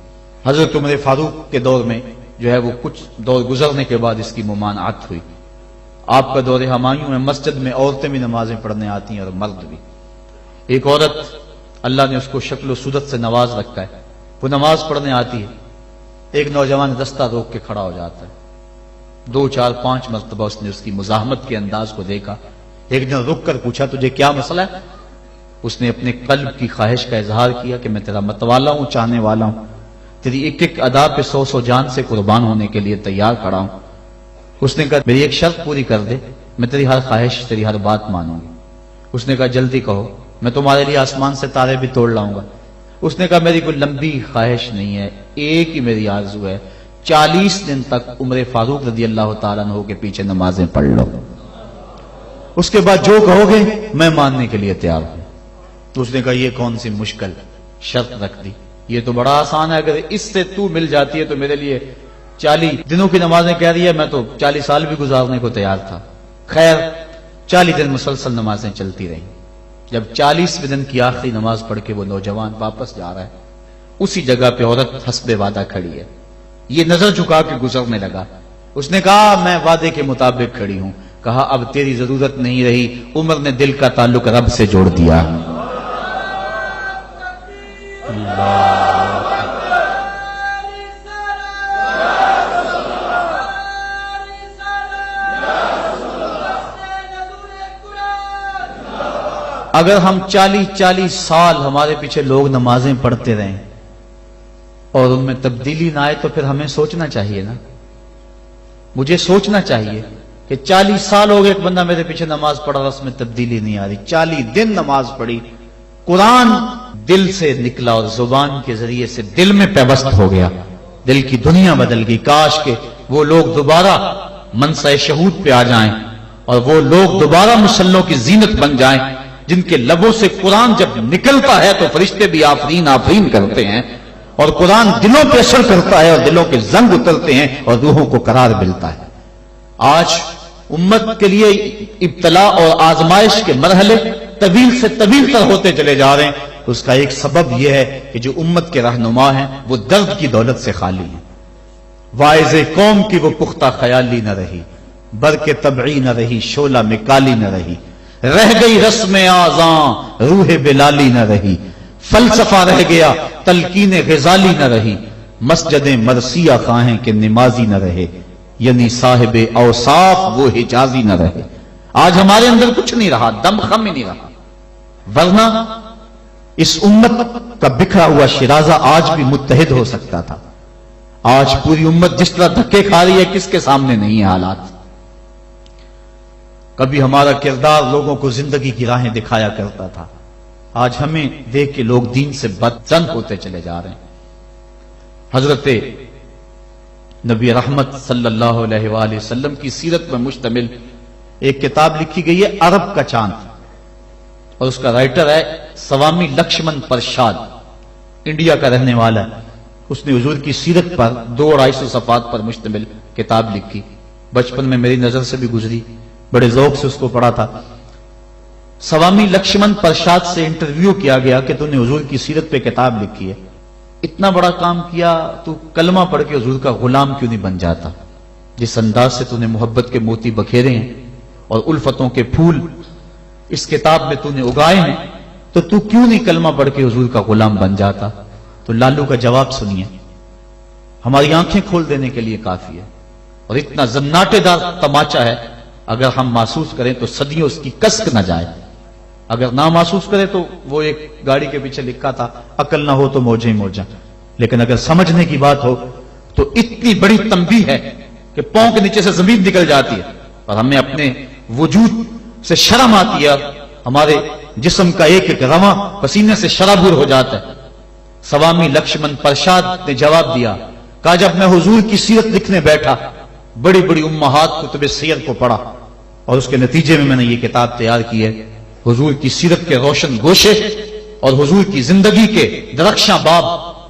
حضرت عمر فاروق کے دور میں جو ہے وہ کچھ دور گزرنے کے بعد اس کی ممانعت ہوئی۔ آپ کا دور ہمایوں میں مسجد میں عورتیں بھی نمازیں پڑھنے آتی ہیں اور مرد بھی۔ ایک عورت، اللہ نے اس کو شکل و صورت سے نواز رکھا ہے، وہ نماز پڑھنے آتی ہے، ایک نوجوان رستہ روک کے کھڑا ہو جاتا ہے، 2 4 5 مرتبہ اس نے اس کی مزاحمت کے انداز کو دیکھا۔ ایک دن رک کر پوچھا تجھے کیا مسئلہ ہے؟ اس نے اپنے قلب کی خواہش کا اظہار کیا کہ میں تیرا متوالا ہوں، چاہنے والا ہوں، تیری ایک ایک ادا پہ 100 جان سے قربان ہونے کے لیے تیار کھڑا ہوں۔ اس نے کہا میری ایک شرط پوری کر دے، میں تیری ہر خواہش، تیری ہر بات مانوں گی۔ اس نے کہا جلدی کہو، میں تمہارے لیے آسمان سے تارے بھی توڑ لاؤں گا۔ اس نے کہا میری کوئی لمبی خواہش نہیں ہے، ایک ہی میری آرزو ہے، 40 دن تک عمر فاروق رضی اللہ تعالیٰ عنہ کے پیچھے نمازیں پڑھ لو، اس کے بعد جو کہو گے میں ماننے کے لیے تیار ہوں۔ اس نے کہا یہ کون سی مشکل شرط رکھ دی، یہ تو بڑا آسان ہے، اگر اس سے تو مل جاتی ہے تو میرے لیے 40 دنوں کی نمازیں کہہ رہی ہے، میں تو 40 سال بھی گزارنے کو تیار تھا۔ خیر 40 دن مسلسل نمازیں چلتی رہیں۔ جب 40ویں دن کی آخری نماز پڑھ کے وہ نوجوان واپس جا رہا ہے، اسی جگہ پہ عورت حسب وعدہ کھڑی ہے، یہ نظر جھکا کے گزرنے لگا۔ اس نے کہا میں وعدے کے مطابق کھڑی ہوں۔ کہا اب تیری ضرورت نہیں رہی، عمر نے دل کا تعلق رب سے جوڑ دیا۔ اگر ہم 40 سال ہمارے پیچھے لوگ نمازیں پڑھتے رہیں اور ان میں تبدیلی نہ آئے تو پھر ہمیں سوچنا چاہیے نا، مجھے سوچنا چاہیے کہ 40 سال ہو گئے ایک بندہ میرے پیچھے نماز پڑھا رہا، اس میں تبدیلی نہیں آ رہی، 40 دن نماز پڑھی، قرآن دل سے نکلا اور زبان کے ذریعے سے دل میں پیوست ہو گیا، دل کی دنیا بدل گئی۔ کاش کہ وہ لوگ دوبارہ منصہ شہود پہ آ جائیں اور وہ لوگ دوبارہ مسلوں کی زینت بن جائیں، جن کے لبوں سے قرآن جب نکلتا ہے تو فرشتے بھی آفرین آفرین کرتے ہیں، اور قرآن دلوں پہ اثر کرتا ہے اور دلوں کے زنگ اترتے ہیں اور روحوں کو قرار ملتا ہے۔ آج امت کے لیے ابتلا اور آزمائش کے مرحلے طویل سے طویل تر ہوتے چلے جا رہے ہیں۔ اس کا ایک سبب یہ ہے کہ جو امت کے رہنما ہیں وہ درد کی دولت سے خالی ہیں۔ واعظ قوم کی وہ پختہ خیالی نہ رہی، برق طبعی نہ رہی، شعلہ میں کالی نہ رہی، رہ گئی رسم آذاں روح بلالی نہ رہی، فلسفہ رہ گیا تلقین غزالی نہ رہی، مسجد مرثیہ خواہیں کہ نمازی نہ رہے، یعنی صاحب اوصاف وہ حجازی نہ رہے۔ آج ہمارے اندر کچھ نہیں رہا، دم خم ہی نہیں رہا، ورنہ اس امت کا بکھرا ہوا شرازہ آج بھی متحد ہو سکتا تھا۔ آج پوری امت جس طرح دھکے کھا رہی ہے، کس کے سامنے نہیں ہے حالات۔ کبھی ہمارا کردار لوگوں کو زندگی کی راہیں دکھایا کرتا تھا، آج ہمیں دیکھ کے لوگ دین سے بدزن ہوتے چلے جا رہے ہیں۔ حضرت نبی رحمت صلی اللہ علیہ وآلہ وسلم کی سیرت پر مشتمل ایک کتاب لکھی گئی ہے، عرب کا چاند، اور اس کا رائٹر ہے سوامی لکشمن پرشاد، انڈیا کا رہنے والا ہے۔ اس نے حضور کی سیرت پر 200-250 صفحات پر مشتمل کتاب لکھی۔ بچپن میں میری نظر سے بھی گزری، بڑے ذوق سے اس کو پڑھا تھا۔ سوامی لکشمن پرشاد سے انٹرویو کیا گیا کہ تو نے حضور کی سیرت پہ کتاب لکھی ہے، اتنا بڑا کام کیا، تو کلمہ پڑھ کے حضور کا غلام کیوں نہیں بن جاتا؟ جس انداز سے تو نے محبت کے موتی بکھیرے ہیں اور الفتوں کے پھول اس کتاب میں تو نے اگائے ہیں، تو کیوں نہیں کلمہ پڑھ کے حضور کا غلام بن جاتا؟ تو لالو کا جواب سنیے، ہماری آنکھیں کھول دینے کے لیے کافی ہے، اور اتنا زناٹے دار تماچا ہے، اگر ہم محسوس کریں تو صدیوں اس کی کسک نہ جائے، اگر نہ محسوس کریں تو وہ ایک گاڑی کے پیچھے لکھا تھا، عقل نہ ہو تو موجیں ہی موجاں، لیکن اگر سمجھنے کی بات ہو تو اتنی بڑی تنبیہ ہے کہ پاؤں کے نیچے سے زمین نکل جاتی ہے، اور ہمیں اپنے وجود سے شرم آتی ہے، ہمارے جسم کا ایک ایک رواں پسینے سے شرابور ہو جاتا ہے۔ سوامی لکشمن پرشاد نے جواب دیا، کہا جب میں حضور کی سیرت لکھنے بیٹھا، بڑی بڑی امہات کتب سیر کو پڑھا، اور اس کے نتیجے میں نے یہ کتاب تیار کی ہے۔ حضور کی سیرت کے روشن گوشے اور حضور کی زندگی کے درخشاں باب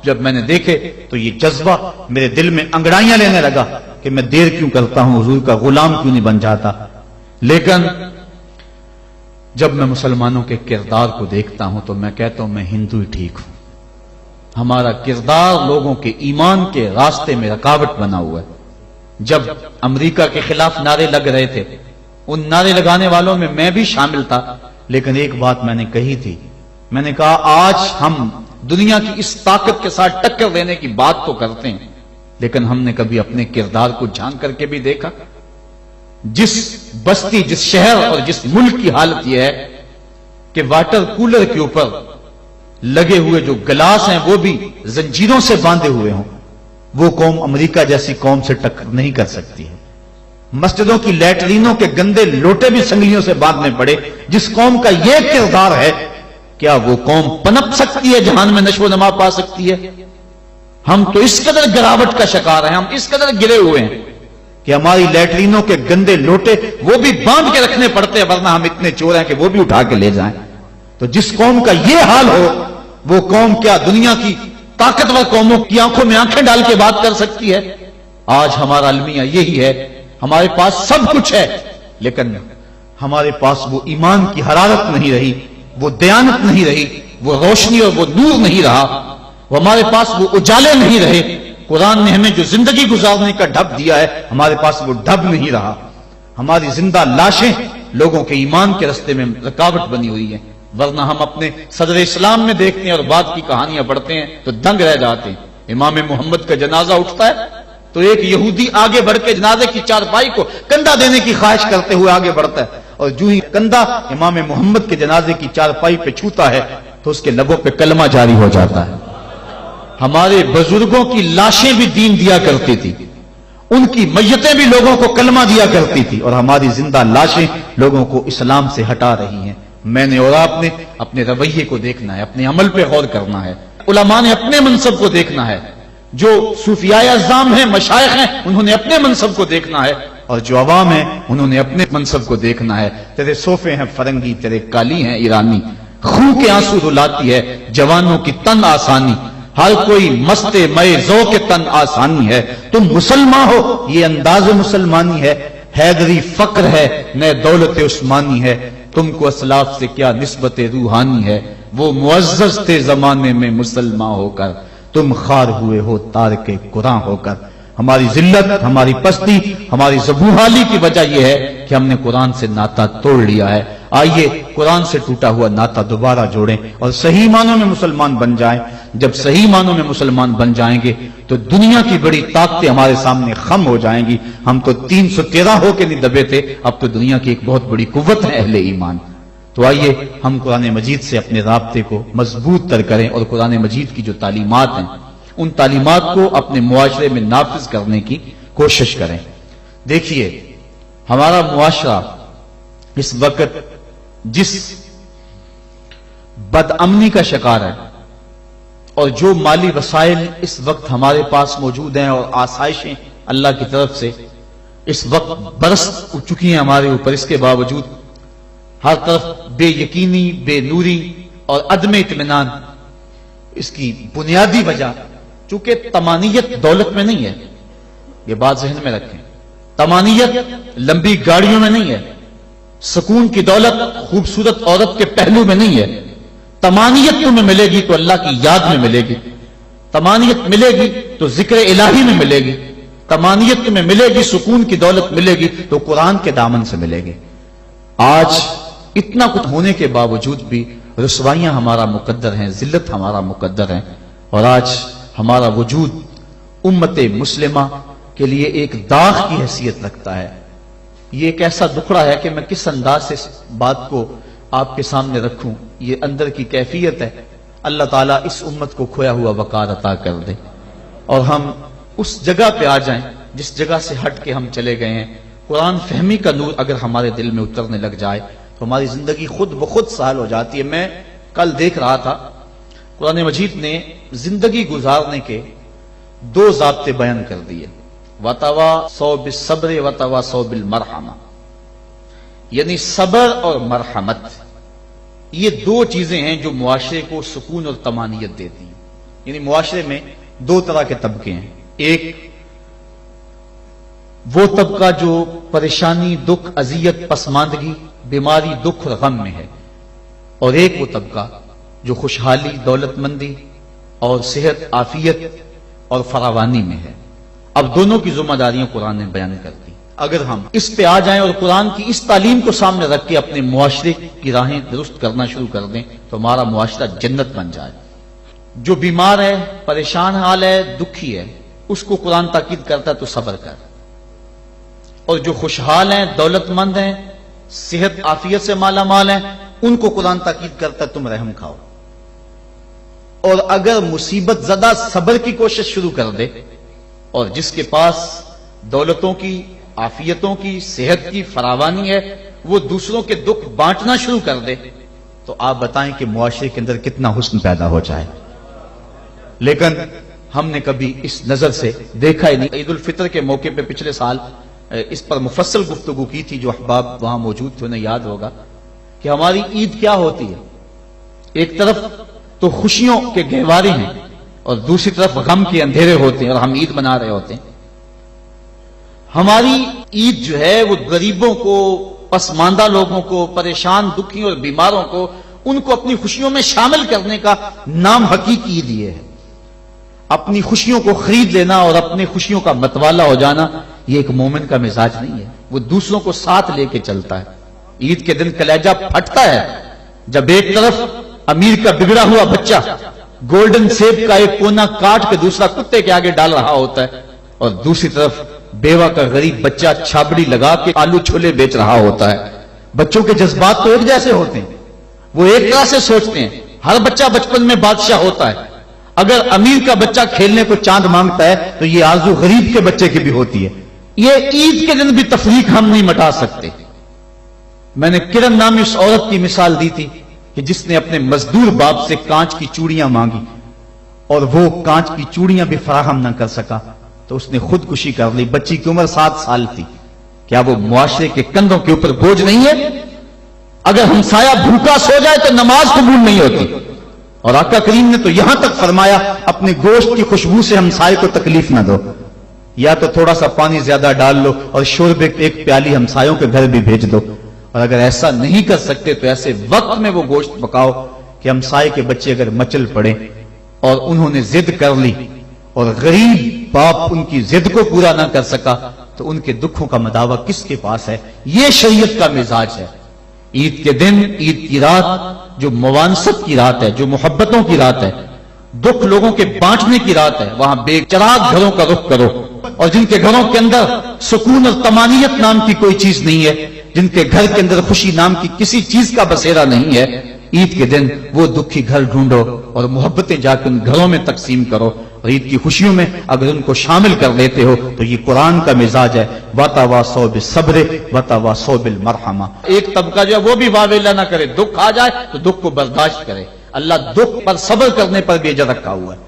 جب میں نے دیکھے تو یہ جذبہ میرے دل میں انگڑائیاں لینے لگا کہ میں دیر کیوں کرتا ہوں، حضور کا غلام کیوں نہیں بن جاتا۔ لیکن جب میں مسلمانوں کے کردار کو دیکھتا ہوں تو میں کہتا ہوں میں ہندو ہی ٹھیک ہوں۔ ہمارا کردار لوگوں کے ایمان کے راستے میں رکاوٹ بنا ہوا ہے۔ جب امریکہ کے خلاف نعرے لگ رہے تھے، ان نعرے لگانے والوں میں میں بھی شامل تھا، لیکن ایک بات میں نے کہی تھی، میں نے کہا آج ہم دنیا کی اس طاقت کے ساتھ ٹکر دینے کی بات تو کرتے ہیں، لیکن ہم نے کبھی اپنے کردار کو جھانک کر کے بھی دیکھا؟ جس بستی، جس شہر اور جس ملک کی حالت یہ ہے کہ واٹر کولر کے اوپر لگے ہوئے جو گلاس ہیں وہ بھی زنجیروں سے باندھے ہوئے ہوں، وہ قوم امریکہ جیسی قوم سے ٹکر نہیں کر سکتی ہے۔ مسجدوں کی لیٹرینوں کے گندے لوٹے بھی سنگلیوں سے باندھنے پڑے۔ جس قوم کا یہ کردار ہے، کیا وہ قوم پنپ سکتی ہے، جہان میں نشو و نما پا سکتی ہے؟ ہم تو اس قدر گراوٹ کا شکار ہیں، ہم اس قدر گرے ہوئے ہیں کہ ہماری لیٹرینوں کے گندے لوٹے وہ بھی باندھ کے رکھنے پڑتے ہیں، ورنہ ہم اتنے چور ہیں کہ وہ بھی اٹھا کے لے جائیں۔ تو جس قوم کا یہ حال ہو، وہ قوم کیا دنیا کی طاقتور قوموں کی آنکھوں میں آنکھیں ڈال کے بات کر سکتی ہے؟ آج ہمارا المیہ یہی ہے، ہمارے پاس سب کچھ ہے، لیکن ہمارے پاس وہ ایمان کی حرارت نہیں رہی، وہ دیانت نہیں رہی، وہ روشنی اور وہ نور نہیں رہا، وہ ہمارے پاس وہ اجالے نہیں رہے۔ قرآن نے ہمیں جو زندگی گزارنے کا ڈھب دیا ہے، ہمارے پاس وہ ڈھب نہیں رہا۔ ہماری زندہ لاشیں لوگوں کے ایمان کے رستے میں رکاوٹ بنی ہوئی ہیں، ورنہ ہم اپنے صدر اسلام میں دیکھتے ہیں اور بعد کی کہانیاں پڑھتے ہیں تو دنگ رہ جاتے ہیں۔ امام محمد کا جنازہ اٹھتا ہے تو ایک یہودی آگے بڑھ کے جنازے کی چارپائی کو کندھا دینے کی خواہش کرتے ہوئے آگے بڑھتا ہے، اور جو ہی کندھا امام محمد کے جنازے کی چارپائی پہ چھوتا ہے تو اس کے لبوں پہ کلمہ جاری ہو جاتا ہے۔ ہمارے بزرگوں کی لاشیں بھی دین دیا کرتی تھی، ان کی میتیں بھی لوگوں کو کلمہ دیا کرتی تھی، اور ہماری زندہ لاشیں لوگوں کو اسلام سے ہٹا رہی ہیں۔ میں نے اور آپ نے اپنے رویے کو دیکھنا ہے، اپنے عمل پہ غور کرنا ہے، علماء نے اپنے منصب کو دیکھنا ہے، جو صوفیاء اعظام ہیں، مشائخ ہیں، انہوں نے اپنے منصب کو دیکھنا ہے، اور جو عوام ہیں انہوں نے اپنے منصب کو دیکھنا ہے۔ تیرے صوفے ہیں فرنگی، تیرے کالی ہیں ایرانی، خون کے آنسو رلاتی ہے جوانوں کی تن آسانی، ہر کوئی مست مئے ذوق تن آسانی ہے۔ تم مسلمان ہو یہ انداز مسلمانی ہے، حیدری فقر ہے نئے دولت عثمانی ہے، تم کو اسلاف سے کیا نسبت روحانی ہے، وہ معزز تھے زمانے میں مسلمان ہو کر، تم خار ہوئے ہو تارک قرآن ہو کر۔ ہماری ذلت، ہماری پستی، ہماری زبوحالی کی وجہ یہ ہے کہ ہم نے قرآن سے ناطا توڑ لیا ہے۔ آئیے قرآن سے ٹوٹا ہوا ناطا دوبارہ جوڑیں اور صحیح معنوں میں مسلمان بن جائیں۔ جب صحیح معنوں میں مسلمان بن جائیں گے تو دنیا کی بڑی طاقتیں ہمارے سامنے خم ہو جائیں گی۔ ہم تو 313 ہو کے نہیں دبے تھے، اب تو دنیا کی ایک بہت بڑی قوت ہے اہل ایمان۔ تو آئیے ہم قرآن مجید سے اپنے رابطے کو مضبوط تر کریں اور قرآن مجید کی جو تعلیمات ہیں ان تعلیمات کو اپنے معاشرے میں نافذ کرنے کی کوشش کریں۔ دیکھیے ہمارا معاشرہ اس وقت جس بد امنی کا شکار ہے، اور جو مالی وسائل اس وقت ہمارے پاس موجود ہیں اور آسائشیں اللہ کی طرف سے اس وقت برس چکی ہیں ہمارے اوپر، اس کے باوجود ہر طرف بے یقینی، بے نوری اور عدم اطمینان، اس کی بنیادی وجہ چونکہ طمانیت دولت میں نہیں ہے، یہ بات ذہن میں رکھیں، طمانیت لمبی گاڑیوں میں نہیں ہے، سکون کی دولت خوبصورت عورت کے پہلو میں نہیں ہے، طمانیت تمہیں ملے گی تو اللہ کی یاد میں ملے گی، طمانیت ملے گی تو ذکر الہی میں ملے گی، طمانیت تمہیں ملے گی، سکون کی دولت ملے گی تو قرآن کے دامن سے ملے گی۔ آج اتنا کچھ ہونے کے باوجود بھی رسوائیاں ہمارا مقدر ہیں، ذلت ہمارا مقدر ہے، اور آج ہمارا وجود امت مسلمہ کے لیے ایک داغ کی حیثیت رکھتا ہے۔ یہ ایک ایسا دکھڑا ہے کہ میں کس انداز سے اس بات کو آپ کے سامنے رکھوں، یہ اندر کی کیفیت ہے۔ اللہ تعالیٰ اس امت کو کھویا ہوا وقار عطا کر دے اور ہم اس جگہ پہ آ جائیں جس جگہ سے ہٹ کے ہم چلے گئے ہیں۔ قرآن فہمی کا نور اگر ہمارے دل میں اترنے لگ جائے تو ہماری زندگی خود بخود سہل ہو جاتی ہے۔ میں کل دیکھ رہا تھا قرآن مجید نے زندگی گزارنے کے 2 ضابطے بیان کر دیے، وَتَوَاصَوْا بِالصَّبْرِ وَتَوَاصَوْا بِالْمَرْحَمَةِ، یعنی صبر اور مرحمت، یہ 2 چیزیں ہیں جو معاشرے کو سکون اور طمانینت دیتی ہیں۔ یعنی معاشرے میں 2 طرح کے طبقے ہیں، ایک وہ طبقہ جو پریشانی، دکھ، اذیت، پسماندگی، بیماری، دکھ اور غم میں ہے، اور ایک وہ طبقہ جو خوشحالی، دولت مندی اور صحت، عافیت اور فراوانی میں ہے۔ اب دونوں کی ذمہ داریاں قرآن نے بیان کر دی۔ اگر ہم اس پہ آ جائیں اور قرآن کی اس تعلیم کو سامنے رکھ کے اپنے معاشرے کی راہیں درست کرنا شروع کر دیں تو ہمارا معاشرہ جنت بن جائے۔ جو بیمار ہے، پریشان حال ہے، دکھی ہے، اس کو قرآن تاکید کرتا ہے تو صبر کر، اور جو خوشحال ہیں، دولت مند ہیں، صحت عافیت سے مالا مال ہیں، ان کو قرآن تاکید کرتا ہے تم رحم کھاؤ۔ اور اگر مصیبت زدہ صبر کی کوشش شروع کر دے، اور جس کے پاس دولتوں کی، عافیتوں کی، صحت کی فراوانی ہے، وہ دوسروں کے دکھ بانٹنا شروع کر دے، تو آپ بتائیں کہ معاشرے کے اندر کتنا حسن پیدا ہو جائے۔ لیکن ہم نے کبھی اس نظر سے دیکھا ہی نہیں۔ عید الفطر کے موقع پہ پچھلے سال اس پر مفصل گفتگو کی تھی، جو احباب وہاں موجود تھے انہیں یاد ہوگا کہ ہماری عید کیا ہوتی ہے۔ ایک طرف تو خوشیوں کے گہوارے ہیں اور دوسری طرف غم کے اندھیرے ہوتے ہیں، اور ہم عید منا رہے ہوتے ہیں۔ ہماری عید جو ہے وہ غریبوں کو، پسماندہ لوگوں کو، پریشان، دکھی اور بیماروں کو، ان کو اپنی خوشیوں میں شامل کرنے کا نام حقیقی عید یہ ہے۔ اپنی خوشیوں کو خرید لینا اور اپنی خوشیوں کا متوالا ہو جانا، یہ ایک مومن کا مزاج نہیں ہے۔ وہ دوسروں کو ساتھ لے کے چلتا ہے۔ عید کے دن کلیجہ پھٹتا ہے جب ایک طرف امیر کا بگڑا ہوا بچہ گولڈن سیب کا ایک کونا کاٹ کے دوسرا کتے کے آگے ڈال رہا ہوتا ہے، اور دوسری طرف بیوہ کا غریب بچہ چھابڑی لگا کے آلو چھولے بیچ رہا ہوتا ہے۔ بچوں کے جذبات تو ایک جیسے ہوتے ہیں، وہ ایک طرح سے سوچتے ہیں۔ ہر بچہ بچپن میں بادشاہ ہوتا ہے۔ اگر امیر کا بچہ کھیلنے کو چاند مانگتا ہے تو یہ آرزو غریب کے بچے کی بھی ہوتی ہے یہ عید کے دن بھی تفریق ہم نہیں مٹا سکتے. میں نے کرن نامی اس عورت کی مثال دی تھی کہ جس نے اپنے مزدور باپ سے کانچ کی چوڑیاں مانگی اور وہ کانچ کی چوڑیاں بھی فراہم نہ کر سکا تو اس نے خودکشی کر لی. بچی کی عمر 7 سال تھی. کیا وہ معاشرے کے کندھوں کے اوپر بوجھ نہیں ہے؟ اگر ہمسایہ بھوکا سو جائے تو نماز قبول نہیں ہوتی. اور آقا کریم نے تو یہاں تک فرمایا اپنے گوشت کی خوشبو سے ہمسائے کو تکلیف نہ دو. یا تو تھوڑا سا پانی زیادہ ڈال لو اور شوربے ایک پیالی ہمسایوں کے گھر بھی بھیج دو. اور اگر ایسا نہیں کر سکتے تو ایسے وقت میں وہ گوشت پکاؤ کہ ہمسائے کے بچے اگر مچل پڑے اور انہوں نے ضد کر لی اور غریب باپ ان کی ضد کو پورا نہ کر سکا تو ان کے دکھوں کا مداوع کس کے پاس ہے؟ یہ شریعت کا مزاج ہے. عید کے دن، عید کی رات جو موانست کی رات ہے، جو محبتوں کی رات ہے، دکھ لوگوں کے بانٹنے کی رات ہے، وہاں بے چراغ گھروں کا رخ کرو. اور جن کے گھروں کے اندر سکون اور طمانینت نام کی کوئی چیز نہیں ہے، جن کے گھر کے اندر خوشی نام کی کسی چیز کا بسیرا نہیں ہے، عید کے دن وہ دکھی گھر ڈھونڈو اور محبتیں جا کے ان گھروں میں تقسیم کرو. اور عید کی خوشیوں میں اگر ان کو شامل کر لیتے ہو تو یہ قرآن کا مزاج ہے. وَتَوَاصَوْا بِالصَّبْرِ وَتَوَاصَوْا بِالْمَرْحَمَةِ. ایک طبقہ جو ہے وہ بھی واویلا نہ کرے، دکھ آ جائے تو دکھ کو برداشت کرے. اللہ دکھ پر صبر کرنے پر بھی اجر رکھا ہوا ہے.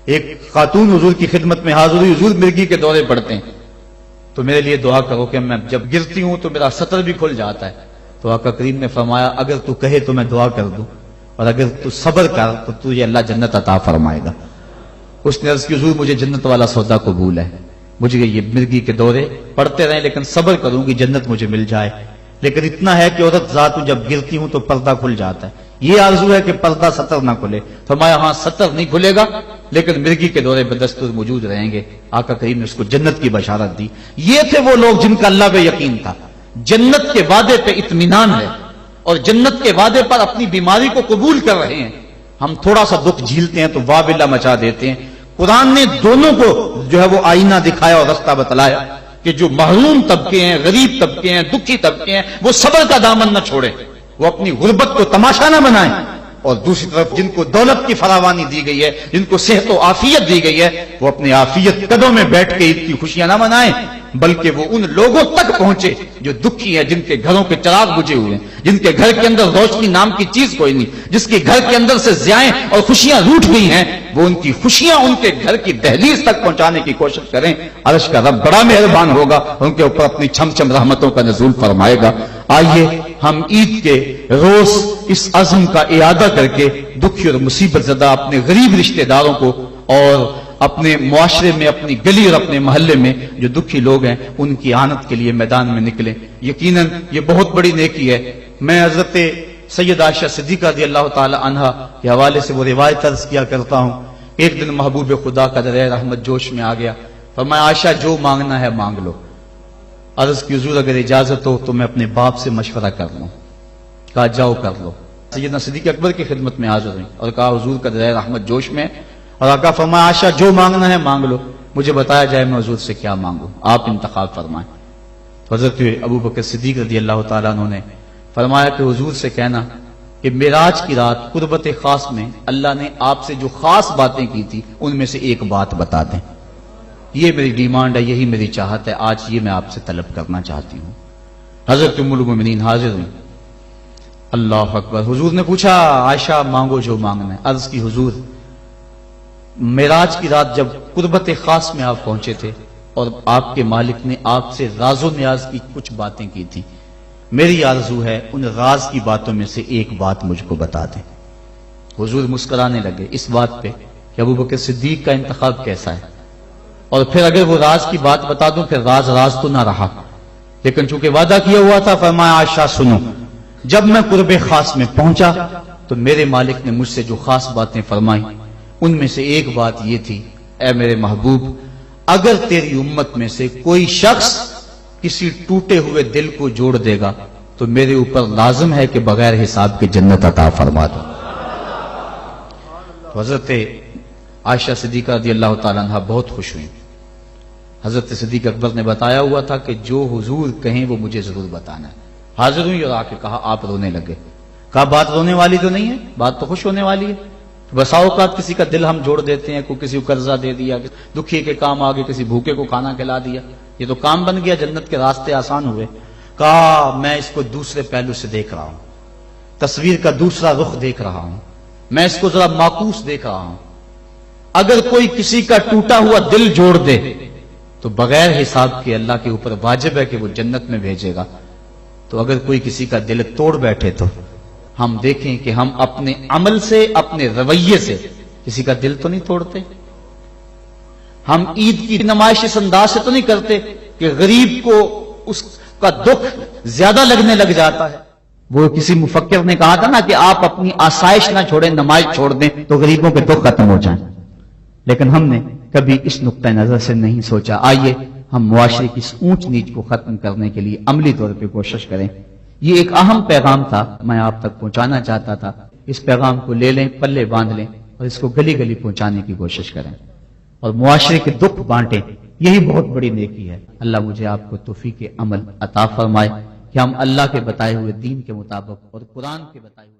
ایک خاتون حضور کی خدمت میں حاضر ہوئی، حضور مرگی کے دورے پڑتے ہیں تو میرے لیے دعا کرو کہ میں جب گرتی ہوں تو میرا سطر بھی کھل جاتا ہے. تو آقا کریم نے فرمایا اگر تو کہے تو میں دعا کر دوں اور اگر تو صبر کر تو تجھے اللہ جنت عطا فرمائے گا. اس نے عرض کی حضور مجھے جنت والا سودا قبول ہے، مجھے یہ مرگی کے دورے پڑتے رہیں لیکن صبر کروں گی جنت مجھے مل جائے. لیکن اتنا ہے کہ عورت ذات جب گرتی ہوں تو پردہ کھل جاتا ہے. یہ آرزو ہے کہ پردہ سطر نہ کھلے. فرمایا ہاں سطر نہیں کھلے گا لیکن مرگی کے دورے بدستور موجود رہیں گے. آقا کریم نے اس کو جنت کی بشارت دی. یہ تھے وہ لوگ جن کا اللہ پہ یقین تھا. جنت کے وعدے پہ اطمینان ہے اور جنت کے وعدے پر اپنی بیماری کو قبول کر رہے ہیں. ہم تھوڑا سا دکھ جھیلتے ہیں تو واویلا مچا دیتے ہیں. قرآن نے دونوں کو جو ہے وہ آئینہ دکھایا اور رستہ بتلایا کہ جو محروم طبقے ہیں، غریب طبقے ہیں، دکھی طبقے ہیں، وہ صبر کا دامن نہ چھوڑیں، وہ اپنی غربت کو تماشا نہ بنائیں. اور دوسری طرف جن کو دولت کی فراوانی دی گئی ہے، جن کو صحت و عافیت دی گئی ہے، وہ اپنی عافیت قدوں میں بیٹھ کے عید کی خوشیاں نہ منائیں بلکہ وہ ان لوگوں تک پہنچے جو دکھی ہیں، جن کے گھروں کے چراغ بجھے ہوئے ہیں، جن کے گھر کے اندر روشنی نام کی چیز کوئی نہیں، جس کے گھر کے اندر سے ضیائیں اور خوشیاں روٹھ گئی ہیں. وہ ان کی خوشیاں ان کے گھر کی دہلیز تک پہنچانے کی کوشش کریں. عرش کا رب بڑا مہربان ہوگا، ان کے اوپر اپنی چھم چھم رحمتوں کا نزول فرمائے گا. آئیے ہم عید کے روز اس عزم کا اعادہ کر کے دکھی اور مصیبت زدہ اپنے غریب رشتہ داروں کو اور اپنے معاشرے میں، اپنی گلی اور اپنے محلے میں جو دکھی لوگ ہیں ان کی اعانت کے لیے میدان میں نکلیں. یقیناً یہ بہت بڑی نیکی ہے. میں حضرت سید عائشہ صدیقہ رضی اللہ تعالی عنہا کے حوالے سے وہ روایت عرض کیا کرتا ہوں. ایک دن محبوب خدا کا دریا رحمت جوش میں آ گیا. فرمایا عائشہ جو مانگنا ہے مانگ لو. عرض کی حضور اگر اجازت ہو تو میں اپنے باپ سے مشورہ کر لوں. کہا جاؤ کر لو. سیدنا صدیق اکبر کی خدمت میں حاضر ہوئی اور کہا حضور کا دریا رحمت جوش میں. اور آقا فرمایا عائشہ جو مانگنا ہے مانگ لو، مجھے بتایا جائے میں حضور سے کیا مانگوں، آپ انتخاب فرمائیں. تو حضرت ابو بکر صدیق رضی اللہ تعالیٰ عنہ نے فرمایا کہ حضور سے کہنا کہ معراج کی رات قربت خاص میں اللہ نے آپ سے جو خاص باتیں کی تھی ان میں سے ایک بات بتا دیں. یہ میری ڈیمانڈ ہے، یہی میری چاہت ہے، آج یہ میں آپ سے طلب کرنا چاہتی ہوں. حضرت ام المؤمنین حاضر ہوئی. اللہ اکبر. حضور نے پوچھا عائشہ مانگو جو مانگنا ہے. عرض کی حضور معراج کی رات جب قربت خاص میں آپ پہنچے تھے اور آپ کے مالک نے آپ سے راز و نیاز کی کچھ باتیں کی تھی، میری آرزو ہے ان راز کی باتوں میں سے ایک بات مجھ کو بتا دیں. حضور مسکرانے لگے اس بات پہ کہ ابو بکر صدیق کا انتخاب کیسا ہے، اور پھر اگر وہ راز کی بات بتا دوں پھر راز تو نہ رہا، لیکن چونکہ وعدہ کیا ہوا تھا. فرمایا عائشہ سنو، جب میں قرب خاص میں پہنچا تو میرے مالک نے مجھ سے جو خاص باتیں فرمائیں ان میں سے ایک بات یہ تھی، اے میرے محبوب اگر تیری امت میں سے کوئی شخص کسی ٹوٹے ہوئے دل کو جوڑ دے گا تو میرے اوپر لازم ہے کہ بغیر حساب کے جنت عطا فرما دو. تو حضرت عائشہ صدیقہ رضی اللہ تعالیٰ عنہ بہت خوش ہوئی. حضرت صدیق اکبر نے بتایا ہوا تھا کہ جو حضور کہیں وہ مجھے ضرور بتانا ہے. حاضر ہوئی اور آ کے کہا آپ رونے لگے. کہا بات رونے والی تو نہیں ہے، بات تو خوش ہونے والی ہے. بسا اوقات کسی کا دل ہم جوڑ دیتے ہیں، کوئی کسی کو قرضہ دے دیا، دکھی کے کام آگے کسی بھوکے کو کھانا کھلا دیا، یہ تو کام بن گیا، جنت کے راستے آسان ہوئے۔ کہا میں اس کو دوسرے پہلو سے دیکھ رہا ہوں، تصویر کا دوسرا رخ دیکھ رہا ہوں، میں اس کو ذرا معکوس دیکھ رہا ہوں۔ اگر کوئی کسی کا ٹوٹا ہوا دل جوڑ دے تو بغیر حساب کے اللہ کے اوپر واجب ہے کہ وہ جنت میں بھیجے گا، تو اگر کوئی کسی کا دل توڑ بیٹھے تو ہم دیکھیں کہ ہم اپنے عمل سے، اپنے رویے سے کسی کا دل تو نہیں توڑتے۔ ہم عید کی نمائش اس انداز سے تو نہیں کرتے کہ غریب کو اس کا دکھ زیادہ لگنے لگ جاتا ہے۔ وہ کسی مفکر نے کہا تھا نا کہ آپ اپنی آسائش نہ چھوڑیں، نماز چھوڑ دیں تو غریبوں کے دکھ ختم ہو جائیں، لیکن ہم نے کبھی اس نقطہ نظر سے نہیں سوچا۔ آئیے ہم معاشرے کی اس اونچ نیچ کو ختم کرنے کے لیے عملی طور پہ کوشش کریں۔ یہ ایک اہم پیغام تھا، میں آپ تک پہنچانا چاہتا تھا۔ اس پیغام کو لے لیں، پلے باندھ لیں اور اس کو گلی گلی پہنچانے کی کوشش کریں اور معاشرے کے دکھ بانٹیں، یہی بہت بڑی نیکی ہے۔ اللہ مجھے آپ کو توفیق عمل عطا فرمائے کہ ہم اللہ کے بتائے ہوئے دین کے مطابق اور قرآن کے بتائے ہوئے